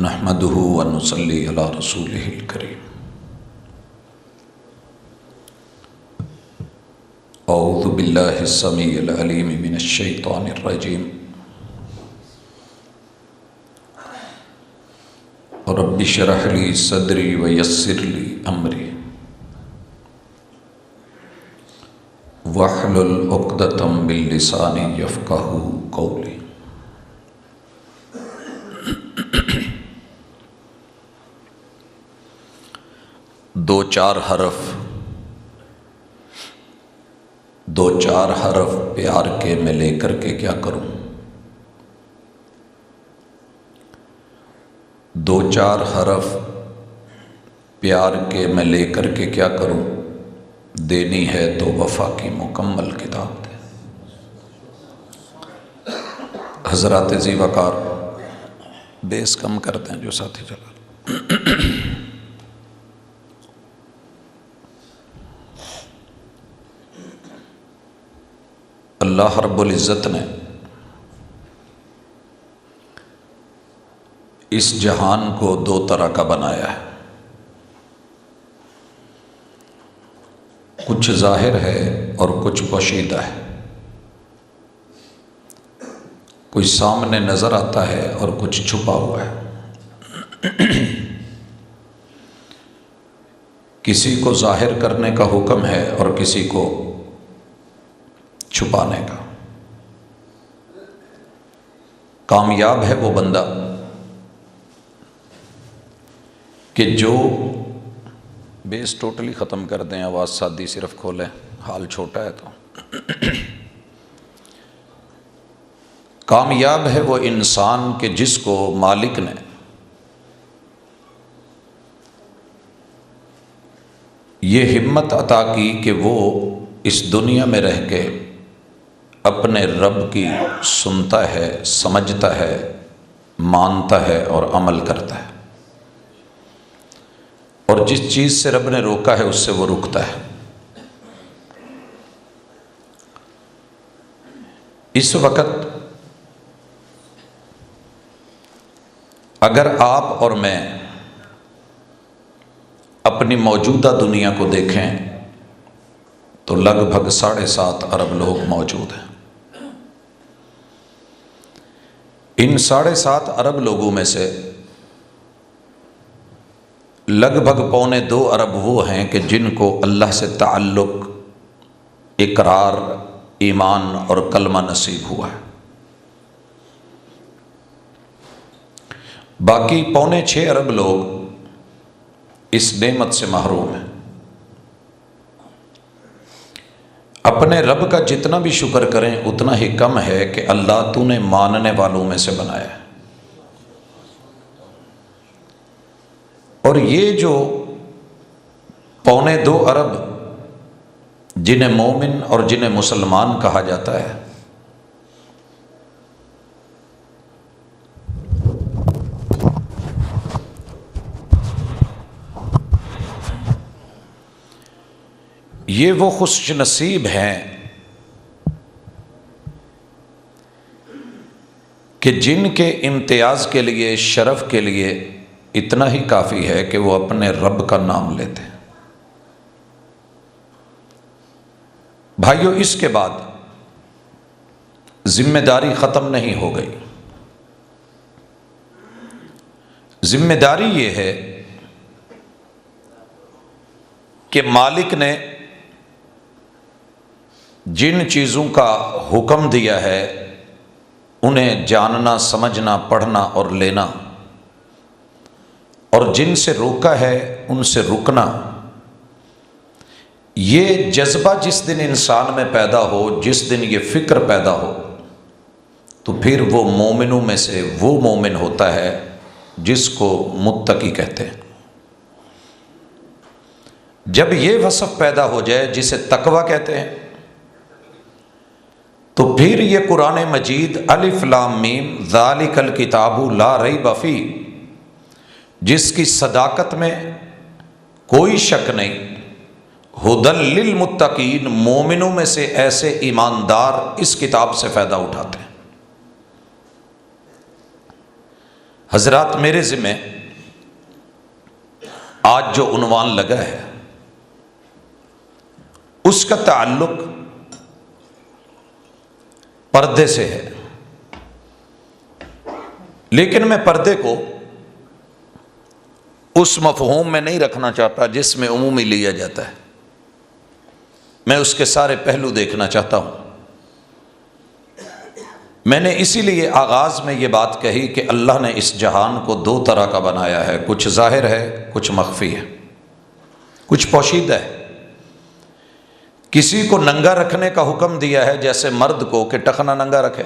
نحمده ونصلي على رسوله الكريم اعوذ بالله السميع العليم من الشيطان الرجيم رب اشرح لي صدري ويسر لي امري واحلل عقدة من لساني يفقهوا قولي۔ دو چار حرف پیار کے میں لے کر کے کیا کروں؟ دو چار حرف پیار کے میں لے کر کے کیا کروں؟ دینی ہے تو وفا کی مکمل کتاب دے۔ حضرات ذی وقار بیس کم کرتے ہیں جو ساتھی چلا۔ اللہ رب العزت نے اس جہان کو دو طرح کا بنایا ہے، کچھ ظاہر ہے اور کچھ پوشیدہ ہے، کچھ سامنے نظر آتا ہے اور کچھ چھپا ہوا ہے۔ کسی کو ظاہر کرنے کا حکم ہے اور کسی کو چھپانے کا۔ کامیاب ہے وہ بندہ کہ جو بیس ٹوٹلی ختم کر دیں، آواز سادی صرف کھولیں، حال چھوٹا ہے تو۔ کامیاب ہے وہ انسان کہ جس کو مالک نے یہ ہمت عطا کی کہ وہ اس دنیا میں رہ کے اپنے رب کی سنتا ہے، سمجھتا ہے، مانتا ہے اور عمل کرتا ہے، اور جس چیز سے رب نے روکا ہے اس سے وہ رکتا ہے۔ اس وقت اگر آپ اور میں اپنی موجودہ دنیا کو دیکھیں تو لگ بھگ 7.5 ارب لوگ موجود ہیں۔ ان 7.5 ارب لوگوں میں سے لگ بھگ 1.25 ارب وہ ہیں کہ جن کو اللہ سے تعلق، اقرار، ایمان اور کلمہ نصیب ہوا ہے۔ باقی 5.25 ارب لوگ اس نعمت سے محروم ہیں۔ اپنے رب کا جتنا بھی شکر کریں اتنا ہی کم ہے کہ اللہ تو نے ماننے والوں میں سے بنایا ہے۔ اور یہ جو 2.25 ارب جنہیں مومن اور جنہیں مسلمان کہا جاتا ہے، یہ وہ خوش نصیب ہیں کہ جن کے امتیاز کے لیے، شرف کے لیے اتنا ہی کافی ہے کہ وہ اپنے رب کا نام لیتے ہیں۔ بھائیو، اس کے بعد ذمہ داری ختم نہیں ہو گئی۔ ذمہ داری یہ ہے کہ مالک نے جن چیزوں کا حکم دیا ہے انہیں جاننا، سمجھنا، پڑھنا اور لینا، اور جن سے روکا ہے ان سے رکنا۔ یہ جذبہ جس دن انسان میں پیدا ہو، جس دن یہ فکر پیدا ہو، تو پھر وہ مومنوں میں سے وہ مومن ہوتا ہے جس کو متقی کہتے ہیں۔ جب یہ وصف پیدا ہو جائے جسے تقویٰ کہتے ہیں، تو پھر یہ قرآن مجید الف لام میم ذالک الکتاب لا ریب فیہ، جس کی صداقت میں کوئی شک نہیں، ھدی للمتقین، مومنوں میں سے ایسے ایماندار اس کتاب سے فائدہ اٹھاتے ہیں۔ حضرات، میرے ذمہ آج جو عنوان لگا ہے اس کا تعلق پردے سے ہے، لیکن میں پردے کو اس مفہوم میں نہیں رکھنا چاہتا جس میں عمومی لیا جاتا ہے۔ میں اس کے سارے پہلو دیکھنا چاہتا ہوں۔ میں نے اسی لیے آغاز میں یہ بات کہی کہ اللہ نے اس جہان کو دو طرح کا بنایا ہے، کچھ ظاہر ہے، کچھ مخفی ہے، کچھ پوشیدہ ہے۔ کسی کو ننگا رکھنے کا حکم دیا ہے، جیسے مرد کو کہ ٹخنا ننگا رکھے،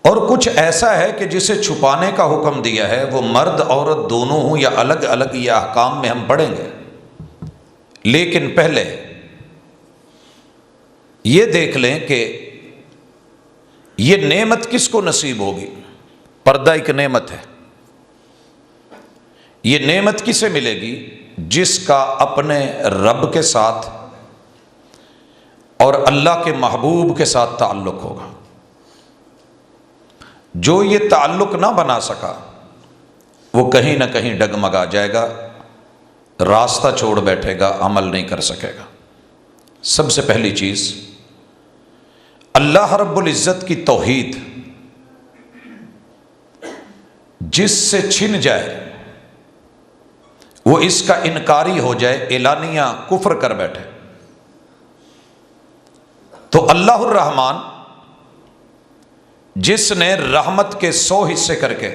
اور کچھ ایسا ہے کہ جسے چھپانے کا حکم دیا ہے، وہ مرد عورت دونوں ہوں یا الگ الگ، یہ احکام میں ہم پڑھیں گے۔ لیکن پہلے یہ دیکھ لیں کہ یہ نعمت کس کو نصیب ہوگی۔ پردہ ایک نعمت ہے۔ یہ نعمت کسے ملے گی؟ جس کا اپنے رب کے ساتھ اور اللہ کے محبوب کے ساتھ تعلق ہوگا۔ جو یہ تعلق نہ بنا سکا وہ کہیں نہ کہیں ڈگمگا جائے گا، راستہ چھوڑ بیٹھے گا، عمل نہیں کر سکے گا۔ سب سے پہلی چیز، اللہ رب العزت کی توحید جس سے چھن جائے، وہ اس کا انکاری ہو جائے، اعلانیہ کفر کر بیٹھے، تو اللہ الرحمن جس نے رحمت کے 100 حصے کر کے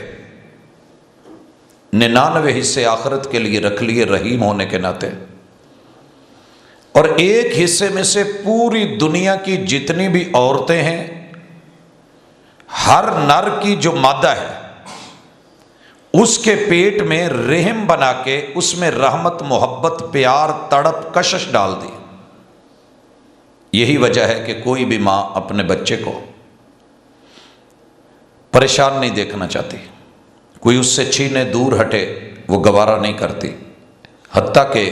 99 حصے آخرت کے لیے رکھ لیے رحیم ہونے کے ناطے، اور ایک حصے میں سے پوری دنیا کی جتنی بھی عورتیں ہیں، ہر نر کی جو مادہ ہے اس کے پیٹ میں رحم بنا کے اس میں رحمت، محبت، پیار، تڑپ، کشش ڈال دی۔ یہی وجہ ہے کہ کوئی بھی ماں اپنے بچے کو پریشان نہیں دیکھنا چاہتی، کوئی اس سے چھینے، دور ہٹے، وہ گوارا نہیں کرتی، حتیٰ کہ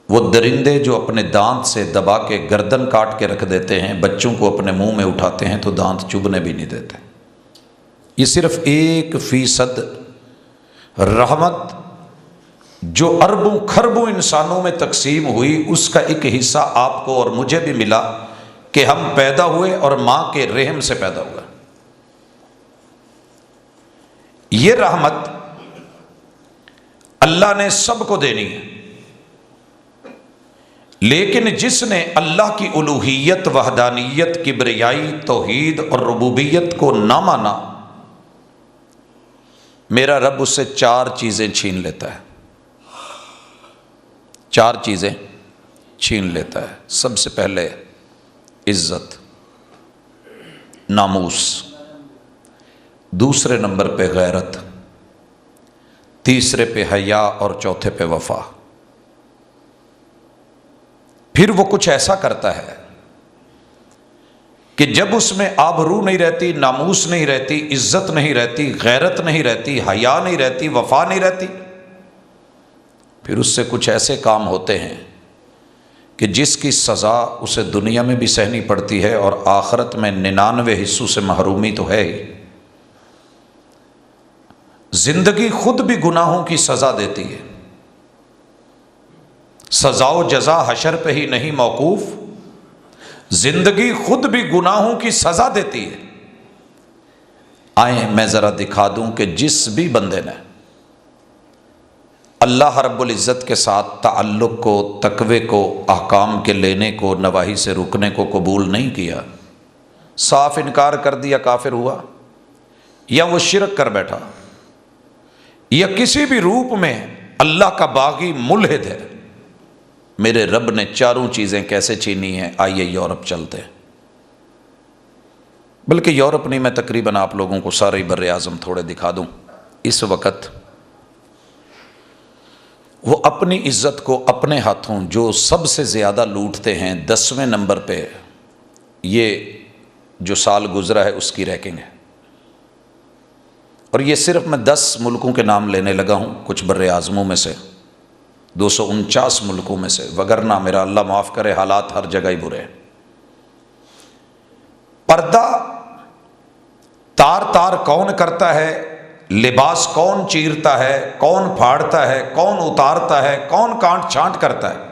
وہ درندے جو اپنے دانت سے دبا کے گردن کاٹ کے رکھ دیتے ہیں، بچوں کو اپنے منہ میں اٹھاتے ہیں تو دانت چبھنے بھی نہیں دیتے۔ یہ صرف 1% رحمت جو اربوں کھربوں انسانوں میں تقسیم ہوئی، اس کا ایک حصہ آپ کو اور مجھے بھی ملا کہ ہم پیدا ہوئے اور ماں کے رحم سے پیدا ہوئے۔ یہ رحمت اللہ نے سب کو دینی ہے، لیکن جس نے اللہ کی الوہیت، وحدانیت، کبریائی، توحید اور ربوبیت کو نہ مانا، میرا رب اس سے 4 چیزیں چھین لیتا ہے۔ 4 چیزیں چھین لیتا ہے۔ سب سے پہلے عزت، ناموس، دوسرے نمبر پہ غیرت، تیسرے پہ حیا اور چوتھے پہ وفا۔ پھر وہ کچھ ایسا کرتا ہے کہ جب اس میں آبرو نہیں رہتی، ناموس نہیں رہتی، عزت نہیں رہتی، غیرت نہیں رہتی، حیا نہیں رہتی، وفا نہیں رہتی، پھر اس سے کچھ ایسے کام ہوتے ہیں کہ جس کی سزا اسے دنیا میں بھی سہنی پڑتی ہے اور آخرت میں 99 حصوں سے محرومی تو ہے ہی۔ زندگی خود بھی گناہوں کی سزا دیتی ہے۔ سزا و جزا حشر پہ ہی نہیں موقوف، زندگی خود بھی گناہوں کی سزا دیتی ہے۔ آئیں میں ذرا دکھا دوں کہ جس بھی بندے نے اللہ رب العزت کے ساتھ تعلق کو، تقوی کو، احکام کے لینے کو، نواہی سے رکنے کو قبول نہیں کیا، صاف انکار کر دیا، کافر ہوا، یا وہ شرک کر بیٹھا، یا کسی بھی روپ میں اللہ کا باغی ملحد ہے، میرے رب نے 4 چیزیں کیسے چھینی ہیں۔ آئیے یورپ چلتے ہیں، بلکہ یورپ نہیں، میں تقریباً آپ لوگوں کو سارے بر اعظم تھوڑے دکھا دوں۔ اس وقت وہ اپنی عزت کو اپنے ہاتھوں جو سب سے زیادہ لوٹتے ہیں، 10ویں نمبر پہ یہ جو سال گزرا ہے اس کی رینکنگ ہے، اور یہ صرف میں 10 ملکوں کے نام لینے لگا ہوں، کچھ بر اعظموں میں سے، 249 ملکوں میں سے، وگرنہ میرا اللہ معاف کرے حالات ہر جگہ ہی برے ہیں۔ پردہ تار تار کون کرتا ہے، لباس کون چیرتا ہے، کون پھاڑتا ہے، کون اتارتا ہے، کون کانٹ چھانٹ کرتا ہے؟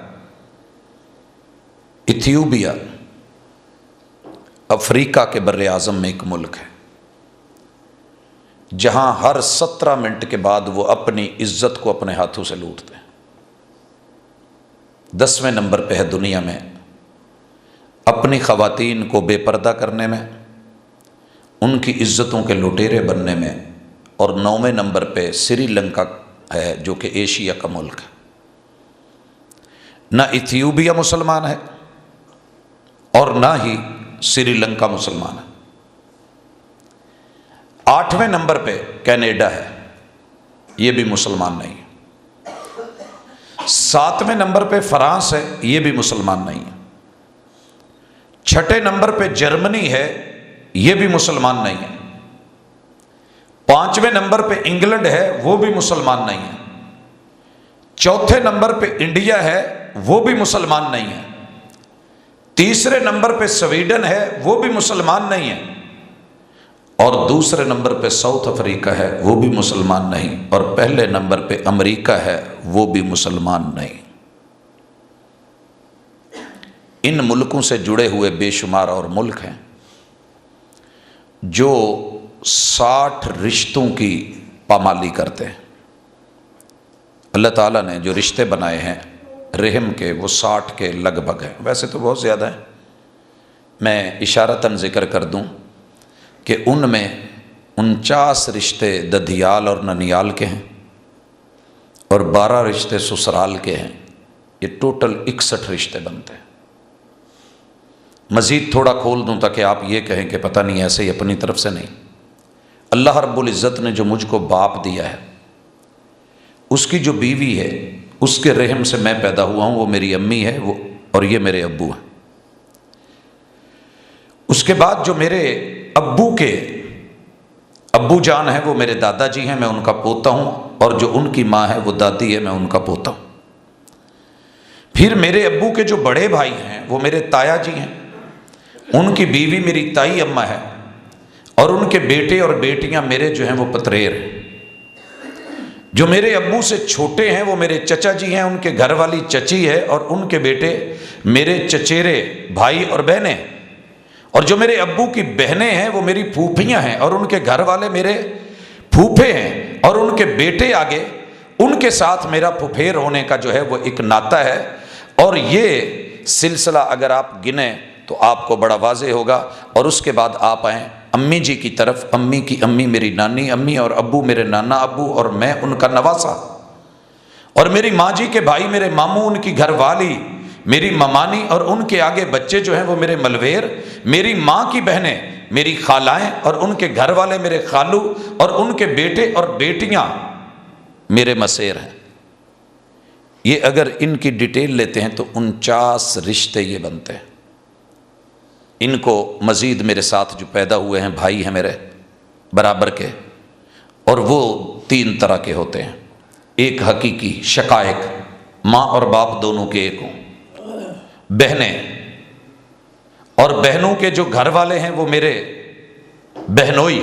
ایتھیوپیا افریقہ کے بر اعظم میں ایک ملک ہے جہاں ہر 17 منٹ کے بعد وہ اپنی عزت کو اپنے ہاتھوں سے لوٹتے ہیں۔ 10ویں نمبر پہ ہے دنیا میں اپنی خواتین کو بے پردہ کرنے میں، ان کی عزتوں کے لٹیرے بننے میں، اور 9ویں نمبر پہ سری لنکا ہے جو کہ ایشیا کا ملک ہے۔ نہ ایتھیوپیا مسلمان ہے اور نہ ہی سری لنکا مسلمان ہے۔ 8ویں نمبر پہ کینیڈا ہے، یہ بھی مسلمان نہیں ہے۔ 7ویں نمبر پہ فرانس ہے، یہ بھی مسلمان نہیں ہے۔ 6 نمبر پہ جرمنی ہے، یہ بھی مسلمان نہیں ہے۔ 5ویں نمبر پہ انگلینڈ ہے، وہ بھی مسلمان نہیں ہے۔ 4 نمبر پہ انڈیا ہے، وہ بھی مسلمان نہیں ہے۔ 3 نمبر پہ سویڈن ہے، وہ بھی مسلمان نہیں ہے۔ اور 2 نمبر پہ ساؤتھ افریقہ ہے، وہ بھی مسلمان نہیں۔ اور 1 نمبر پہ امریکہ ہے، وہ بھی مسلمان نہیں۔ ان ملکوں سے جڑے ہوئے بے شمار اور ملک ہیں جو 60 رشتوں کی پامالی کرتے ہیں۔ اللہ تعالیٰ نے جو رشتے بنائے ہیں رحم کے، وہ 60 کے لگ بھگ ہیں، ویسے تو بہت زیادہ ہیں۔ میں اشارتاً ذکر کر دوں کہ ان میں 49 رشتے ددھیال اور ننیال کے ہیں اور 12 رشتے سسرال کے ہیں۔ یہ ٹوٹل 61 رشتے بنتے ہیں۔ مزید تھوڑا کھول دوں تاکہ آپ یہ کہیں کہ پتہ نہیں، ایسے ہی اپنی طرف سے نہیں۔ اللہ رب العزت نے جو مجھ کو باپ دیا ہے، اس کی جو بیوی ہے، اس کے رحم سے میں پیدا ہوا ہوں، وہ میری امی ہے، وہ اور یہ میرے ابو ہیں۔ اس کے بعد جو میرے ابو کے ابو جان ہیں، وہ میرے دادا جی ہیں، میں ان کا پوتا ہوں، اور جو ان کی ماں ہے وہ دادی ہے، میں ان کا پوتا ہوں۔ پھر میرے ابو کے جو بڑے بھائی ہیں وہ میرے تایا جی ہیں، ان کی بیوی میری تائی اماں ہے، اور ان کے بیٹے اور بیٹیاں میرے جو ہیں وہ پتریر ہیں۔ جو میرے ابو سے چھوٹے ہیں وہ میرے چچا جی ہیں، ان کے گھر والی چچی ہے، اور ان کے بیٹے میرے چچیرے بھائی اور بہنیں۔ اور جو میرے ابو کی بہنیں ہیں وہ میری پھوپھیاں ہیں، اور ان کے گھر والے میرے پھوپھے ہیں، اور ان کے بیٹے آگے، ان کے ساتھ میرا پھوپھیر ہونے کا جو ہے وہ ایک ناطہ ہے۔ اور یہ سلسلہ اگر آپ گنیں تو آپ کو بڑا واضح ہوگا۔ اور اس کے بعد آپ آئیں امی جی کی طرف، امی کی امی میری نانی امی، اور ابو میرے نانا ابو، اور میں ان کا نواسا، اور میری ماں جی کے بھائی میرے ماموں، ان کی گھر والی میری ممانی، اور ان کے آگے بچے جو ہیں وہ میرے ملویر، میری ماں کی بہنیں میری خالائیں، اور ان کے گھر والے میرے خالو، اور ان کے بیٹے اور بیٹیاں میرے مسیر ہیں۔ یہ اگر ان کی ڈیٹیل لیتے ہیں تو 49 رشتے یہ بنتے ہیں۔ ان کو مزید میرے ساتھ جو پیدا ہوئے ہیں بھائی ہیں میرے برابر کے، اور وہ 3 طرح کے ہوتے ہیں۔ ایک حقیقی شقائق، ماں اور باپ دونوں کے ایک ہوں، بہنیں، اور بہنوں کے جو گھر والے ہیں وہ میرے بہنوئی،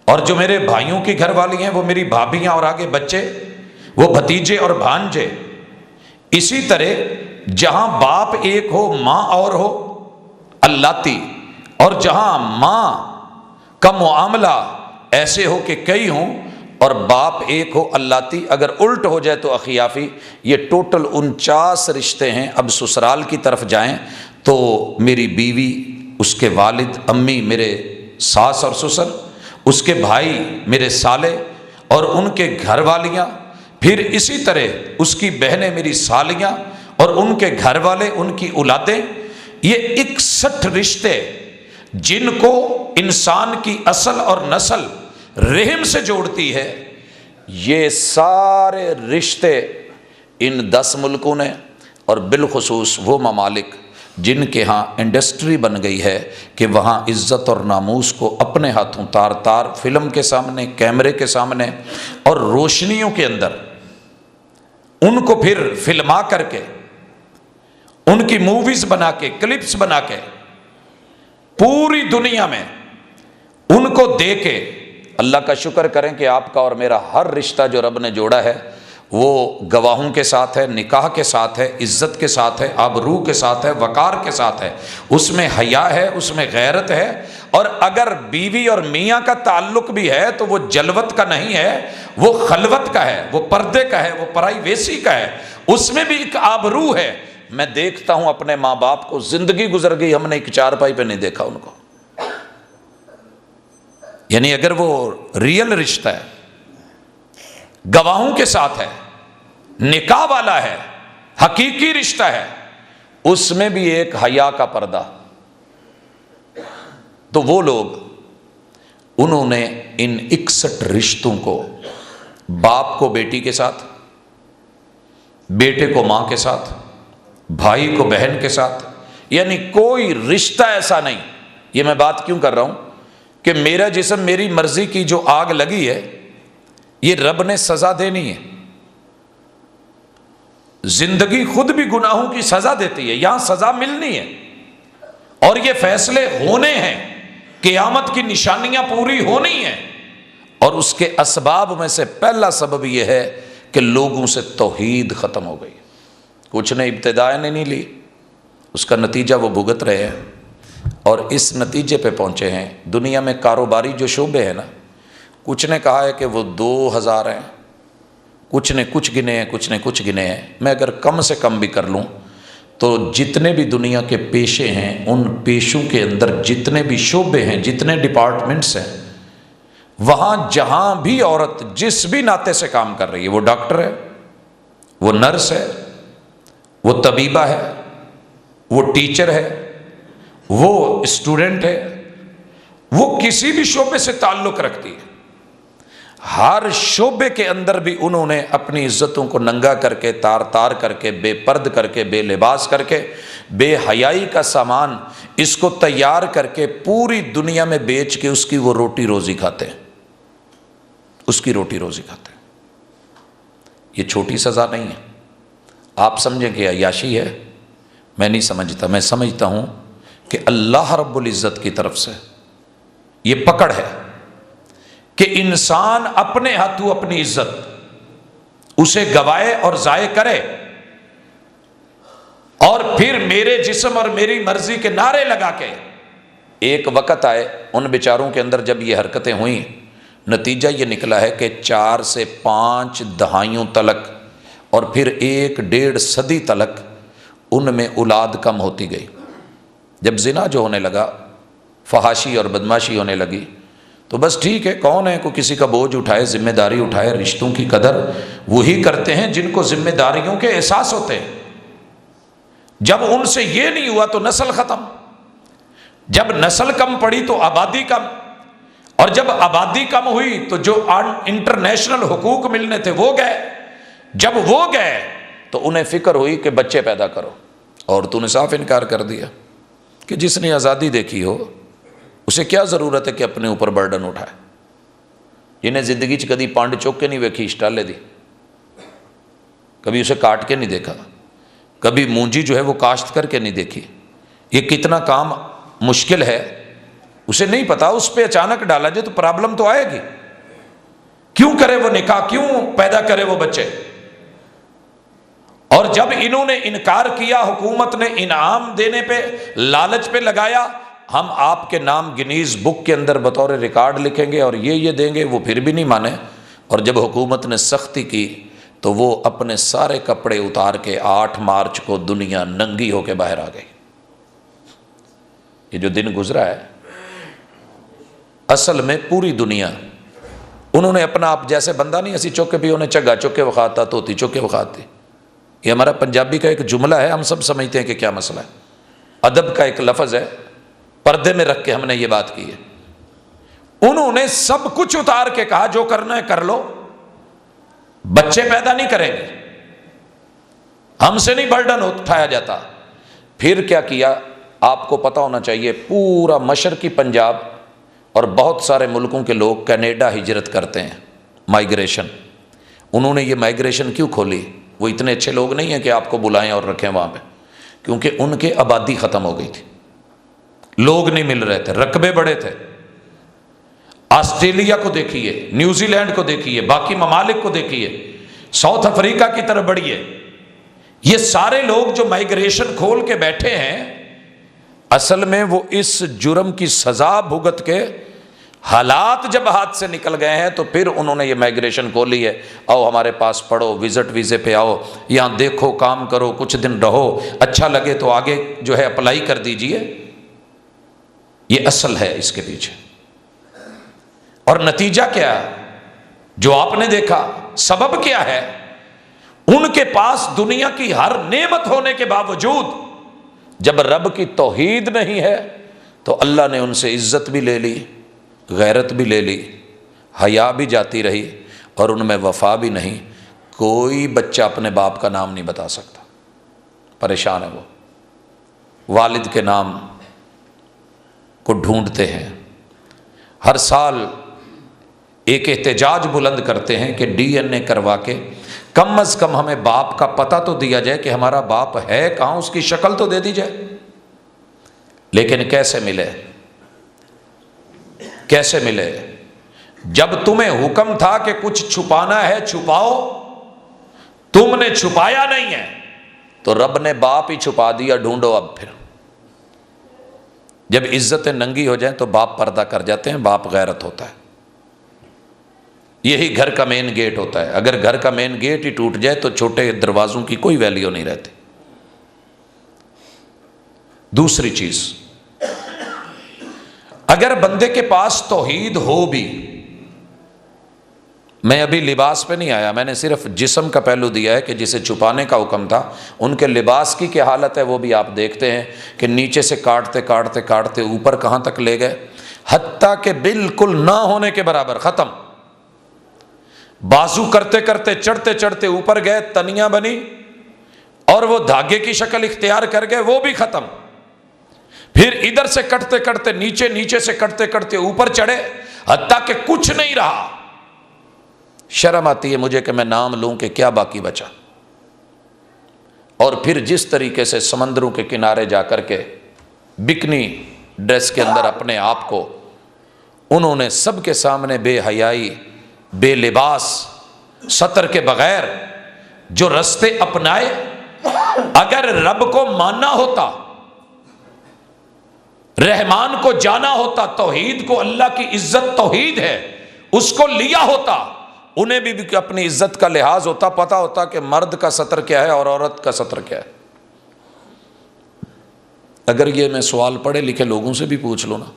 اور جو میرے بھائیوں کی گھر والی ہیں وہ میری بھابھیاں، اور آگے بچے وہ بھتیجے اور بھانجے۔ اسی طرح جہاں باپ ایک ہو ماں اور ہو اللاتی، اور جہاں ماں کا معاملہ ایسے ہو کہ کئی ہوں اور باپ ایک ہو اللاتی، اگر الٹ ہو جائے تو اخیافی۔ یہ ٹوٹل 49 رشتے ہیں۔ اب سسرال کی طرف جائیں تو میری بیوی، اس کے والد امی میرے ساس اور سسر، اس کے بھائی میرے سالے اور ان کے گھر والیاں، پھر اسی طرح اس کی بہنیں میری سالیاں اور ان کے گھر والے، ان کی اولادیں۔ یہ 61 رشتے جن کو انسان کی اصل اور نسل رحم سے جوڑتی ہے، یہ سارے رشتے ان 10 ملکوں نے، اور بالخصوص وہ ممالک جن کے ہاں انڈسٹری بن گئی ہے کہ وہاں عزت اور ناموس کو اپنے ہاتھوں تار تار فلم کے سامنے، کیمرے کے سامنے اور روشنیوں کے اندر ان کو پھر فلما کر کے، ان کی موویز بنا کے، کلپس بنا کے پوری دنیا میں ان کو دے کے اللہ کا شکر کریں کہ آپ کا اور میرا ہر رشتہ جو رب نے جوڑا ہے وہ گواہوں کے ساتھ ہے، نکاح کے ساتھ ہے، عزت کے ساتھ ہے، آبرو کے ساتھ ہے، وقار کے ساتھ ہے، اس میں حیا ہے، اس میں غیرت ہے۔ اور اگر بیوی اور میاں کا تعلق بھی ہے تو وہ جلوت کا نہیں ہے، وہ خلوت کا ہے، وہ پردے کا ہے، وہ پرائیویسی کا ہے، اس میں بھی ایک آبرو ہے۔ میں دیکھتا ہوں اپنے ماں باپ کو، زندگی گزر گئی ہم نے ایک چارپائی پہ نہیں دیکھا ان کو، یعنی اگر وہ ریئل رشتہ ہے، گواہوں کے ساتھ ہے، نکاح والا ہے، حقیقی رشتہ ہے، اس میں بھی ایک حیا کا پردہ، تو وہ لوگ انہوں نے ان 61 رشتوں کو، باپ کو بیٹی کے ساتھ، بیٹے کو ماں کے ساتھ، بھائی کو بہن کے ساتھ، یعنی کوئی رشتہ ایسا نہیں۔ یہ میں بات کیوں کر رہا ہوں کہ میرا جسم میری مرضی کی جو آگ لگی ہے یہ رب نے سزا دینی ہے۔ زندگی خود بھی گناہوں کی سزا دیتی ہے، یہاں سزا ملنی ہے، اور یہ فیصلے ہونے ہیں، قیامت کی نشانیاں پوری ہونی ہیں، اور اس کے اسباب میں سے پہلا سبب یہ ہے کہ لوگوں سے توحید ختم ہو گئی۔ کچھ نے ابتدائیں نہیں لی، اس کا نتیجہ وہ بھگت رہے ہیں، اور اس نتیجے پہ پہنچے ہیں۔ دنیا میں کاروباری جو شعبے ہیں نا، کچھ نے کہا ہے کہ وہ 2000 ہیں، کچھ نے کچھ گنے ہیں، کچھ نے کچھ گنے ہیں۔ میں اگر کم سے کم بھی کر لوں تو جتنے بھی دنیا کے پیشے ہیں، ان پیشوں کے اندر جتنے بھی شعبے ہیں، جتنے ڈپارٹمنٹس ہیں، وہاں جہاں بھی عورت جس بھی ناطے سے کام کر رہی ہے، وہ ڈاکٹر ہے، وہ نرس ہے، وہ طبیبہ ہے، وہ ٹیچر ہے، وہ اسٹوڈنٹ ہے، وہ کسی بھی شعبے سے تعلق رکھتی ہے، ہر شعبے کے اندر بھی انہوں نے اپنی عزتوں کو ننگا کر کے، تار تار کر کے، بے پرد کر کے، بے لباس کر کے، بے حیائی کا سامان اس کو تیار کر کے پوری دنیا میں بیچ کے اس کی وہ روٹی روزی کھاتے ہیں، اس کی روٹی روزی کھاتے ہیں۔ یہ چھوٹی سزا نہیں ہے، آپ سمجھیں کہ عیاشی ہے، میں نہیں سمجھتا، میں سمجھتا ہوں کہ اللہ رب العزت کی طرف سے یہ پکڑ ہے کہ انسان اپنے ہاتھوں اپنی عزت اسے گوائے اور ضائع کرے، اور پھر میرے جسم اور میری مرضی کے نعرے لگا کے ایک وقت آئے ان بیچاروں کے اندر جب یہ حرکتیں ہوئیں، نتیجہ یہ نکلا ہے کہ 4 سے 5 دہائیوں تلک اور پھر 1-1.5 صدی تلک ان میں اولاد کم ہوتی گئی۔ جب زنا جو ہونے لگا، فحاشی اور بدماشی ہونے لگی، تو بس ٹھیک ہے، کون ہے کو کسی کا بوجھ اٹھائے، ذمہ داری اٹھائے، رشتوں کی قدر وہی کرتے ہیں جن کو ذمہ داریوں کے احساس ہوتے ہیں۔ جب ان سے یہ نہیں ہوا تو نسل ختم، جب نسل کم پڑی تو آبادی کم، اور جب آبادی کم ہوئی تو جو انٹرنیشنل حقوق ملنے تھے وہ گئے، جب وہ گئے تو انہیں فکر ہوئی کہ بچے پیدا کرو، اور تو نے صاف انکار کر دیا کہ جس نے آزادی دیکھی ہو اسے کیا ضرورت ہے کہ اپنے اوپر برڈن اٹھائے۔ جنہیں زندگی چ کدی پانڈ چوک کے نہیں ویکھی اشٹالے دی، کبھی اسے کاٹ کے نہیں دیکھا، کبھی مونجی جو ہے وہ کاشت کر کے نہیں دیکھی، یہ کتنا کام مشکل ہے اسے نہیں پتا، اس پہ اچانک ڈالا جائے تو پرابلم تو آئے گی۔ کیوں کرے وہ نکاح، کیوں پیدا کرے وہ بچے؟ اور جب انہوں نے انکار کیا، حکومت نے انعام دینے پہ، لالچ پہ لگایا، ہم آپ کے نام گنیز بک کے اندر بطور ریکارڈ لکھیں گے اور یہ دیں گے، وہ پھر بھی نہیں مانے، اور جب حکومت نے سختی کی تو وہ اپنے سارے کپڑے اتار کے 8 مارچ کو دنیا ننگی ہو کے باہر آ گئی۔ یہ جو دن گزرا ہے، اصل میں پوری دنیا، انہوں نے اپنا آپ جیسے بندہ نہیں، اسی چوکے بھی انہیں چگا چوکے وخاتا، توتی چوکے وخاتی، یہ ہمارا پنجابی کا ایک جملہ ہے، ہم سب سمجھتے ہیں کہ کیا مسئلہ ہے، ادب کا ایک لفظ ہے، پردے میں رکھ کے ہم نے یہ بات کی ہے۔ انہوں نے سب کچھ اتار کے کہا جو کرنا ہے کر لو، بچے پیدا نہیں کریں گے، ہم سے نہیں برڈن اٹھایا جاتا۔ پھر کیا کیا، آپ کو پتا ہونا چاہیے، پورا مشرقی پنجاب اور بہت سارے ملکوں کے لوگ کینیڈا ہجرت کرتے ہیں، مائیگریشن۔ انہوں نے یہ مائیگریشن کیوں کھولی؟ وہ اتنے اچھے لوگ نہیں ہیں کہ آپ کو بلائیں اور رکھیں وہاں پہ، کیونکہ ان کے آبادی ختم ہو گئی تھی، لوگ نہیں مل رہے تھے، رقبے بڑے تھے، آسٹریلیا کو دیکھیے، نیوزی لینڈ کو دیکھیے، باقی ممالک کو دیکھیے، ساؤتھ افریقہ کی طرف بڑھیے، یہ سارے لوگ جو مائیگریشن کھول کے بیٹھے ہیں، اصل میں وہ اس جرم کی سزا بھگت کے حالات جب ہاتھ سے نکل گئے ہیں تو پھر انہوں نے یہ مائیگریشن کھولی ہے، آؤ ہمارے پاس پڑھو، وزٹ ویزے پہ آؤ، یہاں دیکھو، کام کرو، کچھ دن رہو، اچھا لگے تو آگے جو ہے اپلائی کر دیجئے۔ یہ اصل ہے اس کے پیچھے، اور نتیجہ کیا ہے جو آپ نے دیکھا؟ سبب کیا ہے؟ ان کے پاس دنیا کی ہر نعمت ہونے کے باوجود جب رب کی توحید نہیں ہے تو اللہ نے ان سے عزت بھی لے لی، غیرت بھی لے لی، حیا بھی جاتی رہی، اور ان میں وفا بھی نہیں۔ کوئی بچہ اپنے باپ کا نام نہیں بتا سکتا، پریشان ہے وہ، والد کے نام کو ڈھونڈتے ہیں۔ ہر سال ایک احتجاج بلند کرتے ہیں کہ ڈی این اے کروا کے کم از کم ہمیں باپ کا پتہ تو دیا جائے کہ ہمارا باپ ہے کہاں، اس کی شکل تو دے دی جائے۔ لیکن کیسے ملے؟ کیسے ملے؟ جب تمہیں حکم تھا کہ کچھ چھپانا ہے چھپاؤ، تم نے چھپایا نہیں ہے تو رب نے باپ ہی چھپا دیا، ڈھونڈو اب۔ پھر جب عزتیں ننگی ہو جائیں تو باپ پردہ کر جاتے ہیں، باپ غیرت ہوتا ہے۔ یہی گھر کا مین گیٹ ہوتا ہے، اگر گھر کا مین گیٹ ہی ٹوٹ جائے تو چھوٹے دروازوں کی کوئی ویلیو نہیں رہتی۔ دوسری چیز، اگر بندے کے پاس توحید ہو بھی، میں ابھی لباس پہ نہیں آیا، میں نے صرف جسم کا پہلو دیا ہے کہ جسے چھپانے کا حکم تھا، ان کے لباس کی کیا حالت ہے وہ بھی آپ دیکھتے ہیں کہ نیچے سے کاٹتے کاٹتے کاٹتے اوپر کہاں تک لے گئے، حتیٰ کہ بالکل نہ ہونے کے برابر ختم۔ بازو کرتے کرتے چڑھتے چڑھتے اوپر گئے، تنیاں بنی اور وہ دھاگے کی شکل اختیار کر گئے، وہ بھی ختم۔ پھر ادھر سے کٹتے کٹتے نیچے، نیچے سے کٹتے کٹتے اوپر چڑھے، حتیٰ کہ کچھ نہیں رہا۔ شرم آتی ہے مجھے کہ میں نام لوں کہ کیا باقی بچا۔ اور پھر جس طریقے سے سمندروں کے کنارے جا کر کے بکنی ڈریس کے اندر اپنے آپ کو انہوں نے سب کے سامنے بے حیائی، بے لباس، سطر کے بغیر جو رستے اپنائے، اگر رب کو ماننا ہوتا، رحمان کو جانا ہوتا، توحید کو، اللہ کی عزت توحید ہے، اس کو لیا ہوتا، انہیں بھی اپنی عزت کا لحاظ ہوتا، پتہ ہوتا کہ مرد کا سطر کیا ہے اور عورت کا سطر کیا ہے۔ اگر یہ میں سوال پڑھے لکھے لوگوں سے بھی پوچھ لوں نا،